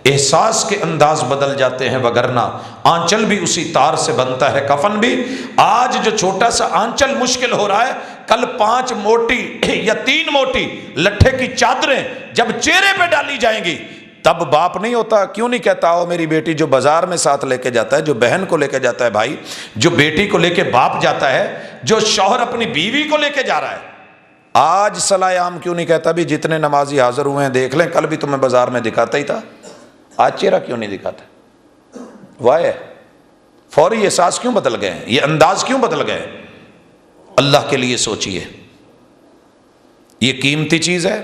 احساس کے انداز بدل جاتے ہیں، وگرنہ آنچل بھی اسی تار سے بنتا ہے، کفن بھی. آج جو چھوٹا سا آنچل مشکل ہو رہا ہے، کل 5 موٹی یا 3 موٹی لٹھے کی چادریں جب چہرے پہ ڈالی جائیں گی تب باپ نہیں ہوتا. کیوں نہیں کہتا ہو میری بیٹی جو بازار میں ساتھ لے کے جاتا ہے، جو بہن کو لے کے جاتا ہے بھائی، جو بیٹی کو لے کے باپ جاتا ہے، جو شوہر اپنی بیوی کو لے کے جا رہا ہے. آج صلاح عام کیوں نہیں کہتا بھی جتنے نمازی حاضر ہوئے ہیں دیکھ لیں، کل بھی تمہیں بازار میں دکھاتا ہی تھا. آج چہرہ کیوں نہیں دکھاتا؟ وائے فوری احساس کیوں بدل گئے ہیں؟ یہ انداز کیوں بدل گئے؟ اللہ کے لیے سوچئے. یہ قیمتی چیز ہے.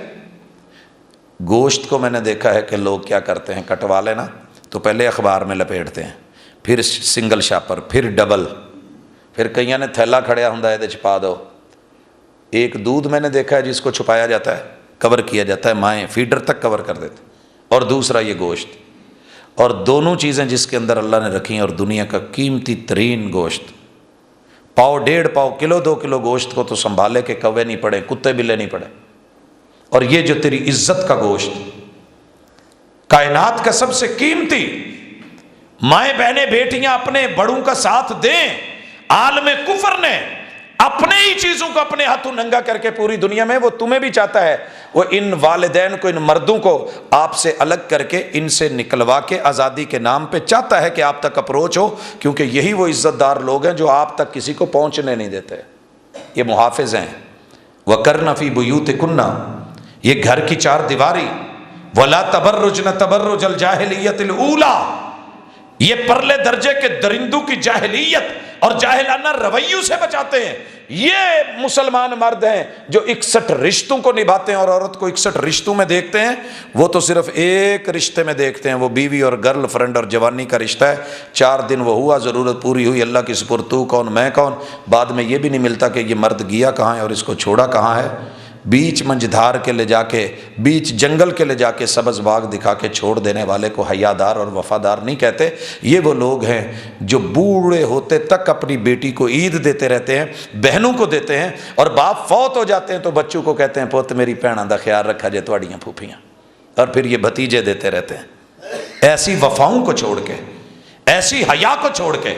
گوشت کو میں نے دیکھا ہے کہ لوگ کیا کرتے ہیں، کٹوا لینا تو پہلے اخبار میں لپیٹتے ہیں، پھر سنگل شاپر، پھر ڈبل، پھر کئیاں نے تھیلا کھڑیا ہوندا ہے تے چھپا دو. ایک دودھ میں نے دیکھا ہے جس کو چھپایا جاتا ہے، کور کیا جاتا ہے، مائیں فیڈر تک کور کر دیتے. اور دوسرا یہ گوشت، اور دونوں چیزیں جس کے اندر اللہ نے رکھی ہیں، اور دنیا کا قیمتی ترین گوشت، 1.5 پاؤ، کلو 2 کلو گوشت کو تو سنبھالے کہ کوے نہیں پڑے، کتے بلے نہیں پڑے. اور یہ جو تیری عزت کا گوشت، کائنات کا سب سے قیمتی، مائیں بہنیں بیٹیاں اپنے بڑوں کا ساتھ دیں. عالم کفر نے اپنے ہی چیزوں کو اپنے ہاتھوں ننگا کر کے پوری دنیا میں، وہ تمہیں بھی چاہتا ہے، وہ ان والدین کو، ان مردوں کو آپ سے الگ کر کے، ان سے نکلوا کے آزادی کے نام پہ چاہتا ہے کہ آپ تک اپروچ ہو، کیونکہ یہی وہ عزت دار لوگ ہیں جو آپ تک کسی کو پہنچنے نہیں دیتے. یہ محافظ ہیں. وَقَرْنَ فِي بُيُوتِكُنَّ، یہ گھر کی 4 دیواری. وَلَا تَبَرُّجْنَ تَبَرُّجَ الْجَاهِلِيَّةِ الْأُولَى، یہ پرلے درجے کے درندوں کی جاہلیت اور جاہلانہ رویوں سے بچاتے ہیں. یہ مسلمان مرد ہیں جو 61 رشتوں کو نبھاتے ہیں، اور عورت کو 61 رشتوں میں دیکھتے ہیں. وہ تو صرف ایک رشتے میں دیکھتے ہیں، وہ بیوی اور گرل فرینڈ اور جوانی کا رشتہ ہے. 4 دن وہ ہوا، ضرورت پوری ہوئی، اللہ کی سپرد، تو کون میں کون. بعد میں یہ بھی نہیں ملتا کہ یہ مرد گیا کہاں ہے اور اس کو چھوڑا کہاں ہے. بیچ منجھدار کے لے جا کے، بیچ جنگل کے لے جا کے سبز باغ دکھا کے چھوڑ دینے والے کو حیادار اور وفادار نہیں کہتے. یہ وہ لوگ ہیں جو بوڑھے ہوتے تک اپنی بیٹی کو عید دیتے رہتے ہیں، بہنوں کو دیتے ہیں، اور باپ فوت ہو جاتے ہیں تو بچوں کو کہتے ہیں پوت میری بھیناں دا خیال رکھا جے تواڈیاں پھوپھیاں، اور پھر یہ بھتیجے دیتے رہتے ہیں. ایسی وفاؤں کو چھوڑ کے، ایسی حیا کو چھوڑ کے،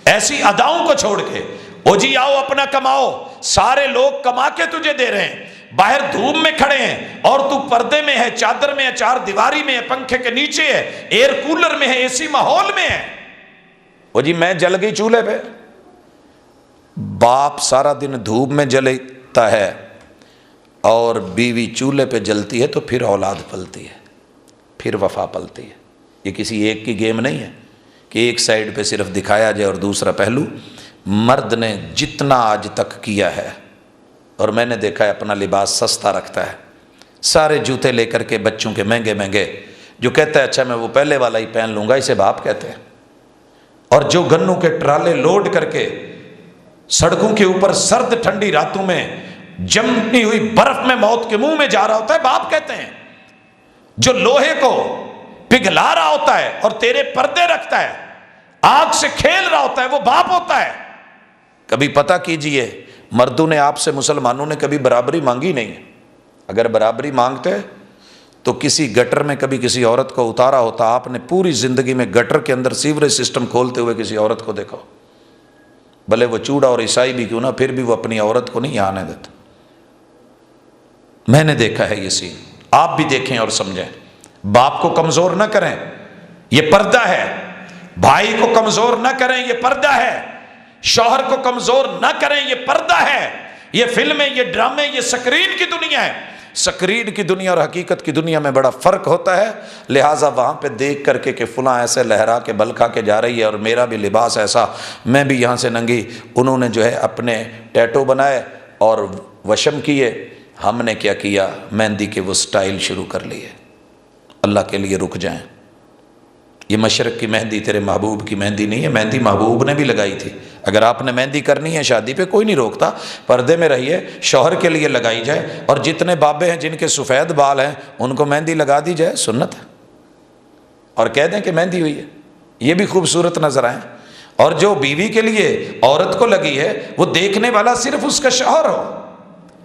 ایسی اداؤں کو چھوڑ کے، او جی آؤ اپنا کماؤ، سارے لوگ کما کے تجھے دے رہے ہیں، باہر دھوپ میں کھڑے ہیں اور تو پردے میں ہے، چادر میں ہے، 4 دیواری میں ہے، پنکھے کے نیچے ہے، ایئر کولر میں ہے، اے سی ماحول میں ہے. وہ جی میں جل گئی چولہے پہ. باپ سارا دن دھوپ میں جلتا ہے اور بیوی چولہے پہ جلتی ہے، تو پھر اولاد پلتی ہے. پھر وفا پلتی ہے۔ یہ کسی ایک کی گیم نہیں ہے کہ ایک سائیڈ پہ صرف دکھایا جائے اور دوسرا پہلو۔ مرد نے جتنا آج تک کیا ہے، اور میں نے دیکھا ہے اپنا لباس سستا رکھتا ہے، سارے جوتے لے کر کے بچوں کے مہنگے مہنگے، جو کہتا ہے اچھا میں وہ پہلے والا ہی پہن لوں گا، اسے باپ کہتے ہیں۔ اور جو گنوں کے ٹرالے لوڈ کر کے سڑکوں کے اوپر سرد ٹھنڈی راتوں میں جمتی ہوئی برف میں موت کے منہ میں جا رہا ہوتا ہے، باپ کہتے ہیں۔ جو لوہے کو پگھلا رہا ہوتا ہے اور تیرے پردے رکھتا ہے، آگ سے کھیل رہا ہوتا ہے، وہ باپ ہوتا ہے۔ کبھی پتہ کیجئے، مردوں نے آپ سے، مسلمانوں نے کبھی برابری مانگی نہیں۔ اگر برابری مانگتے تو کسی گٹر میں کبھی کسی عورت کو اتارا ہوتا۔ آپ نے پوری زندگی میں گٹر کے اندر سیوریج سسٹم کھولتے ہوئے کسی عورت کو دیکھو، بھلے وہ چوڑا اور عیسائی بھی کیوں نہ، پھر بھی وہ اپنی عورت کو نہیں آنے دیتا۔ میں نے دیکھا ہے یہ سین، آپ بھی دیکھیں اور سمجھیں۔ باپ کو کمزور نہ کریں، یہ پردہ ہے۔ بھائی کو کمزور نہ کریں، یہ پردہ ہے۔ شوہر کو کمزور نہ کریں، یہ پردہ ہے۔ یہ فلمیں، یہ ڈرامے، یہ سکرین کی دنیا ہے۔ سکرین کی دنیا اور حقیقت کی دنیا میں بڑا فرق ہوتا ہے، لہٰذا وہاں پہ دیکھ کر کے کہ فلاں ایسے لہرا کے بل کھا کے جا رہی ہے اور میرا بھی لباس ایسا، میں بھی یہاں سے ننگی، انہوں نے جو ہے اپنے ٹیٹو بنائے اور وشم کیے، ہم نے کیا کیا، مہندی کے وہ سٹائل شروع کر لیے۔ اللہ کے لیے رک جائیں۔ یہ مشرق کی مہندی تیرے محبوب کی مہندی نہیں ہے، مہندی محبوب نے بھی لگائی تھی۔ اگر آپ نے مہندی کرنی ہے شادی پہ، کوئی نہیں روکتا، پردے میں رہیے، شوہر کے لیے لگائی جائے، اور جتنے بابے ہیں جن کے سفید بال ہیں ان کو مہندی لگا دی جائے، سنت ہے، اور کہہ دیں کہ مہندی ہوئی ہے، یہ بھی خوبصورت نظر آئیں۔ اور جو بیوی کے لیے عورت کو لگی ہے، وہ دیکھنے والا صرف اس کا شوہر ہو،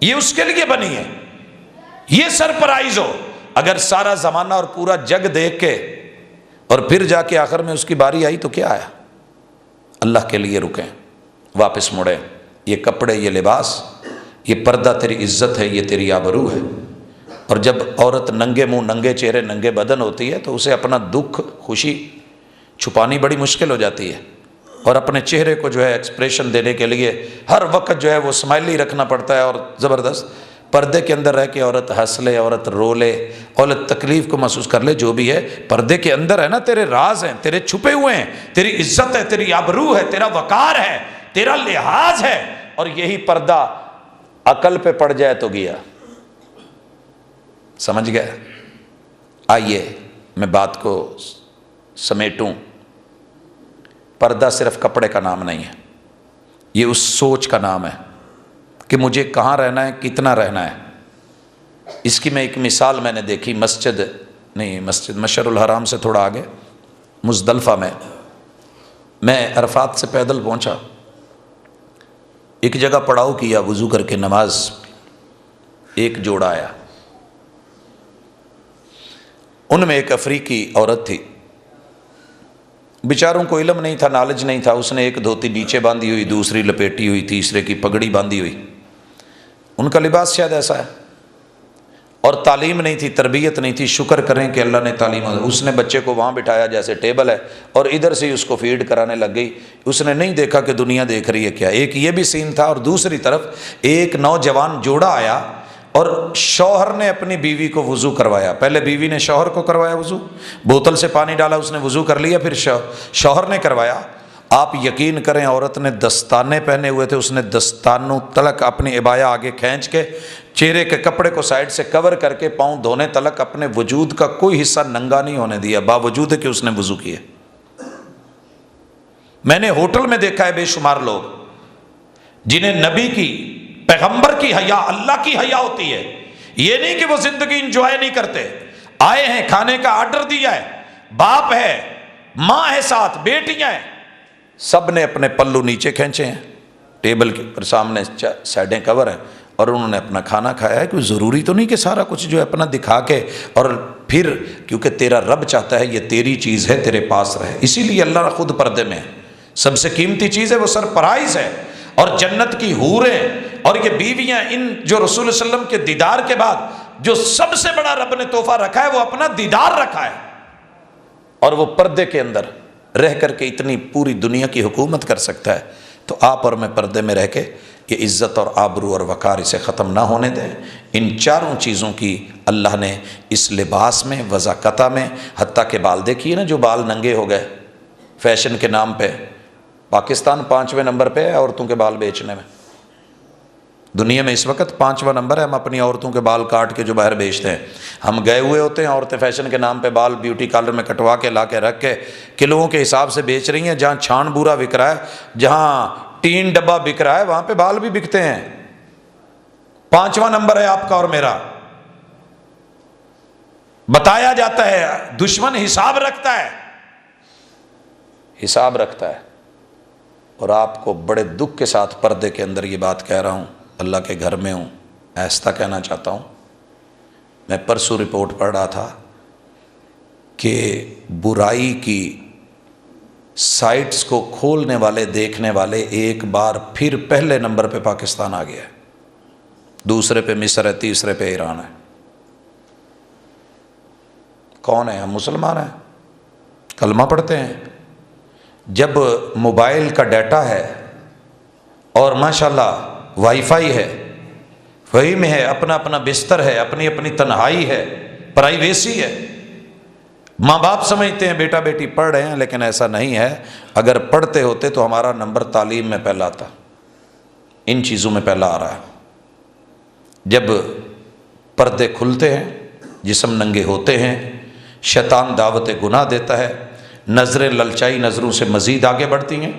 یہ اس کے لیے بنی ہے، یہ سرپرائز ہو۔ اگر سارا زمانہ اور پورا جگ دیکھ کے اور پھر جا کے آخر میں اس کی باری آئی تو کیا آیا؟ اللہ کے لیے رکیں، واپس مڑیں۔ یہ کپڑے، یہ لباس، یہ پردہ تیری عزت ہے، یہ تیری آبرو ہے۔ اور جب عورت ننگے منہ، ننگے چہرے، ننگے بدن ہوتی ہے تو اسے اپنا دکھ، خوشی چھپانی بڑی مشکل ہو جاتی ہے، اور اپنے چہرے کو جو ہے ایکسپریشن دینے کے لیے ہر وقت جو ہے وہ اسمائلی رکھنا پڑتا ہے، اور زبردست پردے کے اندر رہ کے عورت ہنس لے، عورت رو لے، عورت تکلیف کو محسوس کر لے، جو بھی ہے پردے کے اندر ہے نا، تیرے راز ہیں، تیرے چھپے ہوئے ہیں، تیری عزت ہے، تیری آبرو ہے، تیرا وقار ہے، تیرا لحاظ ہے۔ اور یہی پردہ عقل پہ پڑ جائے تو گیا۔ سمجھ گئے؟ آئیے میں بات کو سمیٹوں۔ پردہ صرف کپڑے کا نام نہیں ہے، یہ اس سوچ کا نام ہے کہ مجھے کہاں رہنا ہے، کتنا رہنا ہے۔ اس کی میں ایک مثال میں نے دیکھی، مسجد مشعر الحرام سے تھوڑا آگے، مزدلفہ میں عرفات سے پیدل پہنچا، ایک جگہ پڑاؤ کیا، وضو کر کے نماز، ایک جوڑا آیا، ان میں ایک افریقی عورت تھی، بیچاروں کو علم نہیں تھا، نالج نہیں تھا، اس نے ایک دھوتی نیچے باندھی ہوئی، دوسری لپیٹی ہوئی، تیسرے کی پگڑی باندھی ہوئی، ان کا لباس شاید ایسا ہے، اور تعلیم نہیں تھی، تربیت نہیں تھی۔ شکر کریں کہ اللہ نے تعلیم، اس نے بچے کو وہاں بٹھایا جیسے ٹیبل ہے، اور ادھر سے اس کو فیڈ کرانے لگ گئی، اس نے نہیں دیکھا کہ دنیا دیکھ رہی ہے کیا۔ ایک یہ بھی سین تھا، اور دوسری طرف ایک نوجوان جوڑا آیا اور شوہر نے اپنی بیوی کو وضو کروایا، پہلے بیوی نے شوہر کو کروایا وضو، بوتل سے پانی ڈالا، اس نے وضو کر لیا، پھر شوہر نے کروایا۔ آپ یقین کریں، عورت نے دستانے پہنے ہوئے تھے، اس نے دستانوں تلک اپنی عبایا آگے کھینچ کے، چہرے کے کپڑے کو سائڈ سے کور کر کے، پاؤں دھونے تلک اپنے وجود کا کوئی حصہ ننگا نہیں ہونے دیا، باوجود کہ اس نے وضو کیے۔ میں نے ہوٹل میں دیکھا ہے بے شمار لوگ جنہیں نبی کی، پیغمبر کی حیا، اللہ کی حیا ہوتی ہے، یہ نہیں کہ وہ زندگی انجوائے نہیں کرتے، آئے ہیں، کھانے کا آرڈر دیا ہے، باپ ہے، ماں ہے، ساتھ بیٹیاں ہیں، سب نے اپنے پلو نیچے کھینچے ہیں، ٹیبل کے اوپر سامنے سائڈیں کور ہیں، اور انہوں نے اپنا کھانا کھایا ہے۔ کوئی ضروری تو نہیں کہ سارا کچھ جو ہے اپنا دکھا کے، اور پھر کیونکہ تیرا رب چاہتا ہے یہ تیری چیز ہے، تیرے پاس رہے، اسی لیے اللہ خود پردے میں ہے۔ سب سے قیمتی چیز ہے وہ سرپرائز ہے، اور جنت کی حوریں اور یہ بیویاں، ان جو رسول اللہ علیہ وسلم کے دیدار کے بعد جو سب سے بڑا رب نے تحفہ رکھا ہے وہ اپنا دیدار رکھا ہے، اور وہ پردے کے اندر رہ کر کے اتنی پوری دنیا کی حکومت کر سکتا ہے۔ تو آپ اور میں پردے میں رہ کے کہ عزت اور آبرو اور وقار اسے ختم نہ ہونے دیں۔ ان چاروں چیزوں کی اللہ نے اس لباس میں، وضاقتہ میں، حتیٰ کہ بال دیکھیے نا جو بال ننگے ہو گئے فیشن کے نام پہ، پاکستان 5ویں نمبر پہ ہے عورتوں کے بال بیچنے میں، دنیا میں اس وقت 5واں نمبر ہے۔ ہم اپنی عورتوں کے بال کاٹ کے جو باہر بیچتے ہیں، ہم گئے ہوئے ہوتے ہیں، عورتیں فیشن کے نام پہ بال بیوٹی پارلر میں کٹوا کے لا کے رکھ کے کلوؤں کے حساب سے بیچ رہی ہیں۔ جہاں چھان بورا بک رہا ہے، جہاں ٹین ڈبہ بک رہا ہے، وہاں پہ بال بھی بکتے ہیں۔ 5واں نمبر ہے آپ کا اور میرا۔ بتایا جاتا ہے دشمن حساب رکھتا ہے، حساب رکھتا ہے۔ اور آپ کو بڑے دکھ کے ساتھ پردے کے اندر یہ بات کہہ رہا ہوں، اللہ کے گھر میں ہوں، ایسا کہنا چاہتا ہوں۔ میں پرسوں رپورٹ پڑھ رہا تھا کہ برائی کی سائٹس کو کھولنے والے، دیکھنے والے ایک بار پھر پہلے نمبر پہ پاکستان آ گیا ہے، دوسرے پہ مصر ہے، تیسرے پہ ایران ہے۔ کون ہے؟ ہم مسلمان ہیں، کلمہ پڑھتے ہیں۔ جب موبائل کا ڈیٹا ہے اور ماشاءاللہ وائی فائی ہے، وہی میں ہے، اپنا اپنا بستر ہے، اپنی اپنی تنہائی ہے، پرائیویسی ہے، ماں باپ سمجھتے ہیں بیٹا بیٹی پڑھ رہے ہیں، لیکن ایسا نہیں ہے۔ اگر پڑھتے ہوتے تو ہمارا نمبر تعلیم میں پہلا آتا، ان چیزوں میں پہلا آ رہا ہے۔ جب پردے کھلتے ہیں، جسم ننگے ہوتے ہیں، شیطان دعوت گناہ دیتا ہے، نظریں للچائی نظروں سے مزید آگے بڑھتی ہیں،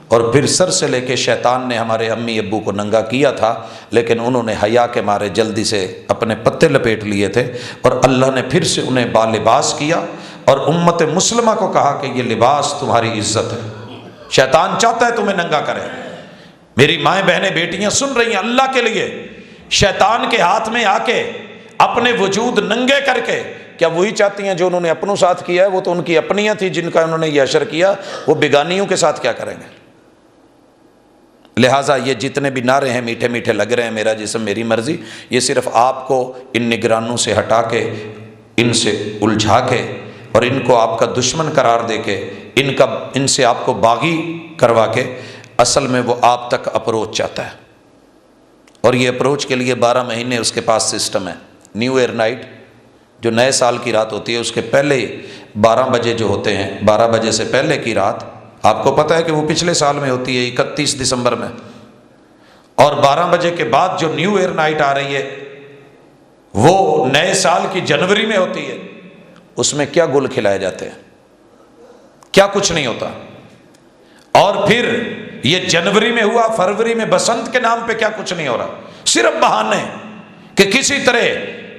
اور پھر سر سے لے کے شیطان نے ہمارے امی ابو کو ننگا کیا تھا، لیکن انہوں نے حیا کے مارے جلدی سے اپنے پتے لپیٹ لیے تھے، اور اللہ نے پھر سے انہیں بالباس کیا اور امت مسلمہ کو کہا کہ یہ لباس تمہاری عزت ہے۔ شیطان چاہتا ہے تمہیں ننگا کرے۔ میری مائیں بہنیں بیٹیاں سن رہی ہیں، اللہ کے لیے شیطان کے ہاتھ میں آ کے اپنے وجود ننگے کر کے، کیا وہی چاہتی ہیں جو انہوں نے اپنوں ساتھ کیا ہے؟ وہ تو ان کی اپنیاں تھی جن کا انہوں نے یہ اشر کیا، وہ بیگانیوں کے ساتھ کیا کریں گے؟ لہٰذا یہ جتنے بھی نعرے ہیں میٹھے میٹھے لگ رہے ہیں، میرا جسم میری مرضی، یہ صرف آپ کو ان نگرانوں سے ہٹا کے، ان سے الجھا کے، اور ان کو آپ کا دشمن قرار دے کے، ان سے آپ کو باغی کروا کے، اصل میں وہ آپ تک اپروچ چاہتا ہے۔ اور یہ اپروچ کے لیے 12 مہینے اس کے پاس سسٹم ہے۔ نیو ایئر نائٹ جو نئے سال کی رات ہوتی ہے، اس کے پہلے 12 بجے جو ہوتے ہیں، 12 بجے سے پہلے کی رات، آپ کو پتہ ہے کہ وہ پچھلے سال میں ہوتی ہے 31 دسمبر میں، اور 12 بجے کے بعد جو نیو ایئر نائٹ آ رہی ہے وہ نئے سال کی جنوری میں ہوتی ہے۔ اس میں کیا گل کھلائے جاتے ہیں؟ کیا کچھ نہیں ہوتا۔ اور پھر یہ جنوری میں ہوا، فروری میں بسنت کے نام پہ کیا کچھ نہیں ہو رہا، صرف بہانے کہ کسی طرح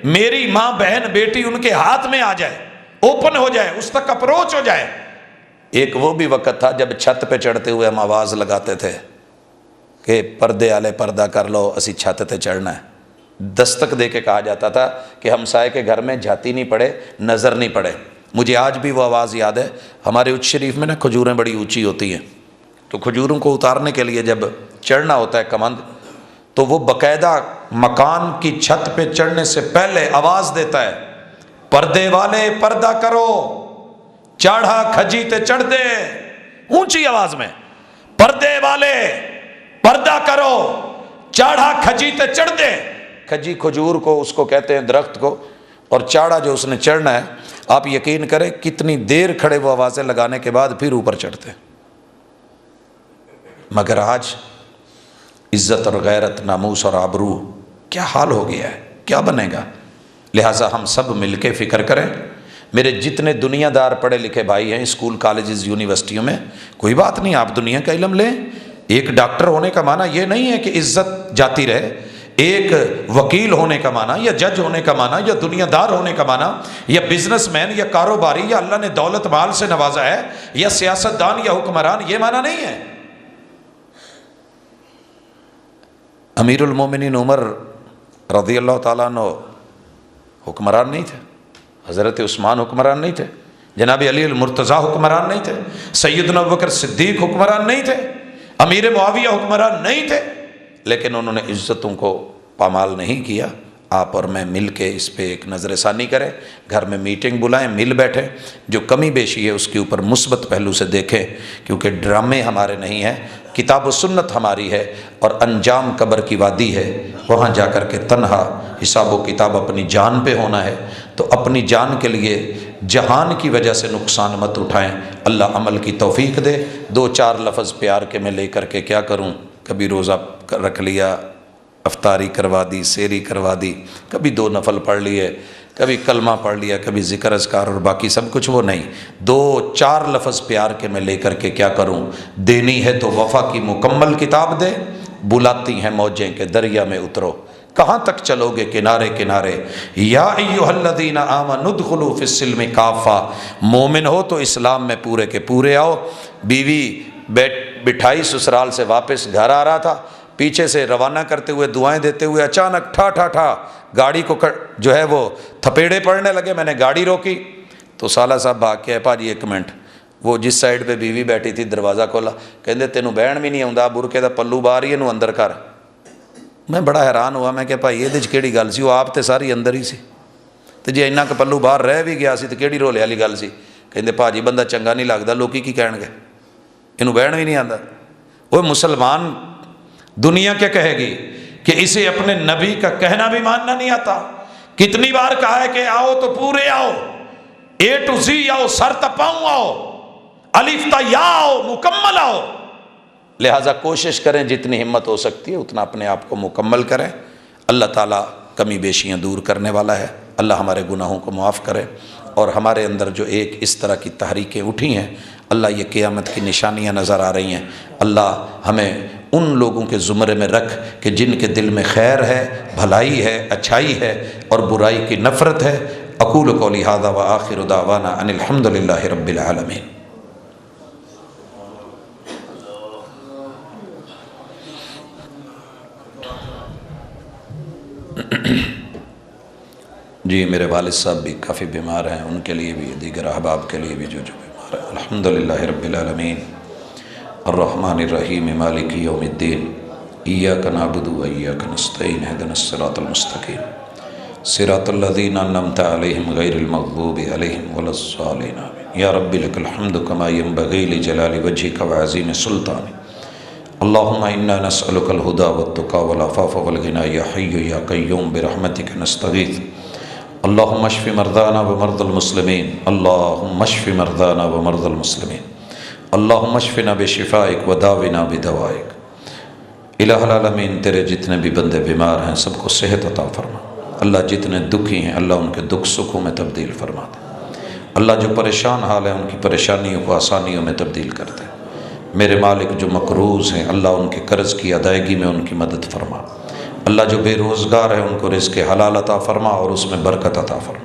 میری ماں بہن بیٹی ان کے ہاتھ میں آ جائے، اوپن ہو جائے، اس تک اپروچ ہو جائے۔ ایک وہ بھی وقت تھا جب چھت پہ چڑھتے ہوئے ہم آواز لگاتے تھے کہ پردے والے پردہ کر لو، اسی چھت پہ چڑھنا ہے۔ دستک دے کے کہا جاتا تھا کہ ہمسائے کے گھر میں جھاتی نہیں پڑے، نظر نہیں پڑے۔ مجھے آج بھی وہ آواز یاد ہے۔ ہمارے اچ شریف میں نا کھجوریں بڑی اونچی ہوتی ہیں، تو کھجوروں کو اتارنے کے لیے جب چڑھنا ہوتا ہے کمند، تو وہ باقاعدہ مکان کی چھت پہ چڑھنے سے پہلے آواز دیتا ہے، پردے والے پردہ کرو، چاڑھا کھجی تے چڑھ دے، اونچی آواز میں، پردے والے پردہ کرو، چاڑھا کھجی تے چڑھ دے۔ کھجی کھجور کو اس کو کہتے ہیں، درخت کو، اور چاڑھا جو اس نے چڑھنا ہے، آپ یقین کریں کتنی دیر کھڑے وہ آوازیں لگانے کے بعد پھر اوپر چڑھتے۔ مگر آج عزت اور غیرت، ناموس اور آبرو کیا حال ہو گیا ہے، کیا بنے گا؟ لہٰذا ہم سب مل کے فکر کریں۔ میرے جتنے دنیا دار پڑھے لکھے بھائی ہیں اسکول کالجز یونیورسٹیوں میں، کوئی بات نہیں، آپ دنیا کا علم لیں۔ ایک ڈاکٹر ہونے کا معنی یہ نہیں ہے کہ عزت جاتی رہے، ایک وکیل ہونے کا معنی یا جج ہونے کا معنی یا دنیا دار ہونے کا معنی یا بزنس مین یا کاروباری یا اللہ نے دولت مال سے نوازا ہے یا سیاست دان یا حکمران، یہ معنی نہیں ہے۔ امیر المومنین عمر رضی اللہ تعالیٰ عنہ حکمران نہیں تھے، حضرت عثمان حکمران نہیں تھے، جناب علی المرتضیٰ حکمران نہیں تھے، سیدنا ابوبکر صدیق حکمران نہیں تھے، امیر معاویہ حکمران نہیں تھے، لیکن انہوں نے عزتوں کو پامال نہیں کیا، آپ اور میں مل کے اس پہ ایک نظر ثانی کریں، گھر میں میٹنگ بلائیں، مل بیٹھیں، جو کمی بیشی ہے اس کے اوپر مثبت پہلو سے دیکھیں، کیونکہ ڈرامے ہمارے نہیں ہیں، کتاب و سنت ہماری ہے، اور انجام قبر کی وادی ہے، وہاں جا کر کے تنہا حساب و کتاب اپنی جان پہ ہونا ہے۔ تو اپنی جان کے لیے جہان کی وجہ سے نقصان مت اٹھائیں، اللہ عمل کی توفیق دے۔ 2-4 لفظ پیار کے میں لے کر کے کیا کروں، کبھی روزہ رکھ لیا، افطاری کروا دی، سیری کروا دی، کبھی 2 نفل پڑھ لیے، کبھی کلمہ پڑھ لیا، کبھی ذکر اذکار اور باقی سب کچھ، وہ نہیں۔ 2-4 لفظ پیار کے میں لے کر کے کیا کروں، دینی ہے تو وفا کی مکمل کتاب دے، بلاتی ہیں موجیں کہ دریا میں اترو، کہاں تک چلو گے کنارے کنارے۔ یا ایھا الذین آمنوا ادخلوا فی السلم کافہ، مومن ہو تو اسلام میں پورے کے پورے آؤ۔ بیوی بٹھائی سسرال سے واپس گھر آ رہا تھا، پیچھے سے روانہ کرتے ہوئے دعائیں دیتے ہوئے اچانک ٹھا ٹھا ٹھا گاڑی کو جو ہے وہ تھپیڑے پڑنے لگے۔ میں نے گاڑی روکی تو سالہ صاحب بھاگ کے پاجی 1 منٹ، وہ جس سائڈ پہ بیوی بیٹھی تھی دروازہ کھولا، کہندے تینوں بہن بھی نہیں آਉਂدا، برقے دا پلو باہر ہی اینوں اندر کر۔ میں بڑا حیران ہوا، میں کہ بھائی یہ کیڑی گل سی، وہ آپ تے ساری اندر ہی سی، تے جے اینا کہ پلو باہر رہ بھی گیا سی تے کیڑی رولے والی گل سی۔ کہندے بھاجی بندہ چنگا نہیں لگدا، لوکی کی کہن گے، اینوں بہن بھی نہیں آندا۔ وہ مسلمان دنیا کیا کہے گی کہ اسے اپنے نبی کا کہنا بھی ماننا نہیں آتا؟ کتنی بار کہا ہے کہ آؤ تو پورے آؤ، A to Z آؤ، سر تپاؤں آؤ، الف تا یا آؤ، مکمل آؤ۔ لہٰذا کوشش کریں جتنی ہمت ہو سکتی ہے اتنا اپنے آپ کو مکمل کریں۔ اللہ تعالیٰ کمی بیشیاں دور کرنے والا ہے، اللہ ہمارے گناہوں کو معاف کرے، اور ہمارے اندر جو ایک اس طرح کی تحریکیں اٹھی ہیں، اللہ یہ قیامت کی نشانیاں نظر آ رہی ہیں، اللہ ہمیں ان لوگوں کے زمرے میں رکھ کہ جن کے دل میں خیر ہے، بھلائی ہے، اچھائی ہے، اور برائی کی نفرت ہے۔ اقول قولی ھذا وآخر دعوانا ان الحمد للہ رب العالمین۔ جی میرے والد صاحب بھی کافی بیمار ہیں، ان کے لیے بھی، دیگر احباب کے لیے بھی جو بیمار ہیں۔ الحمدللہ رب العالمین الرحمن الرحیم مالک یوم الدین ایاک نعبد و ایاک نستعین اہدنا الصراط المستقیم صراط الذین انعمت علیہم غیر المغضوب علیہم ولا الضالین آمین۔ یا رب لک الحمد کما ینبغی لجلال وجہک وعظیم سلطانک، اللہم انا نسألک الہدی والتقی والعفاف والغنی، یا حی یا قیوم برحمتک نستغیث، اللہم اشف مرضانا ومرضى المسلمین، اللہم اشف مرضانا ومرضى المسلمین، اللہم اشفنا بشفائک وداونا بدوائک۔ الہ العالمین تیرے جتنے بھی بندے بیمار ہیں سب کو صحت عطا فرما، اللہ جتنے دکھی ہیں اللہ ان کے دکھ سکھوں میں تبدیل فرما دے، اللہ جو پریشان حال ہیں ان کی پریشانیوں کو آسانیوں میں تبدیل کر دے، میرے مالک جو مقروض ہیں اللہ ان کے قرض کی ادائیگی میں ان کی مدد فرما، اللہ جو بے روزگار ہیں ان کو رزق حلال عطا فرما اور اس میں برکت عطا فرما،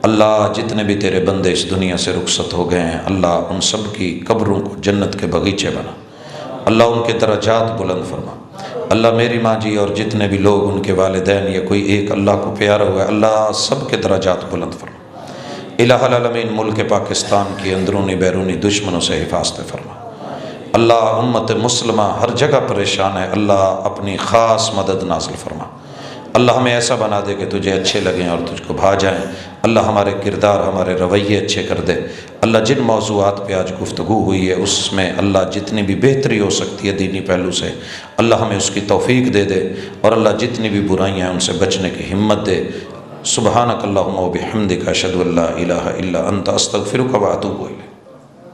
اللہ جتنے بھی تیرے بندے اس دنیا سے رخصت ہو گئے ہیں اللہ ان سب کی قبروں کو جنت کے بغیچے بنا، اللہ ان کے درجات بلند فرما، اللہ میری ماں جی اور جتنے بھی لوگ ان کے والدین یا کوئی ایک اللہ کو پیارا ہوا ہے اللہ سب کے درجات بلند فرما، الہ العالمین ملک پاکستان کی اندرونی بیرونی دشمنوں سے حفاظت فرما، اللہ امت مسلمہ ہر جگہ پریشان ہے اللہ اپنی خاص مدد نازل فرما، اللہ ہمیں ایسا بنا دے کہ تجھے اچھے لگیں اور تجھ کو بھا جائیں، اللہ ہمارے کردار ہمارے رویے اچھے کر دے، اللہ جن موضوعات پہ آج گفتگو ہوئی ہے اس میں اللہ جتنی بھی بہتری ہو سکتی ہے دینی پہلو سے اللہ ہمیں اس کی توفیق دے دے، اور اللہ جتنی بھی برائیاں ہیں ان سے بچنے کی ہمت دے۔ سبحانک اللہم و بحمدک اشہد ان لا الہ الا انت استغفرک و اتوب الیک۔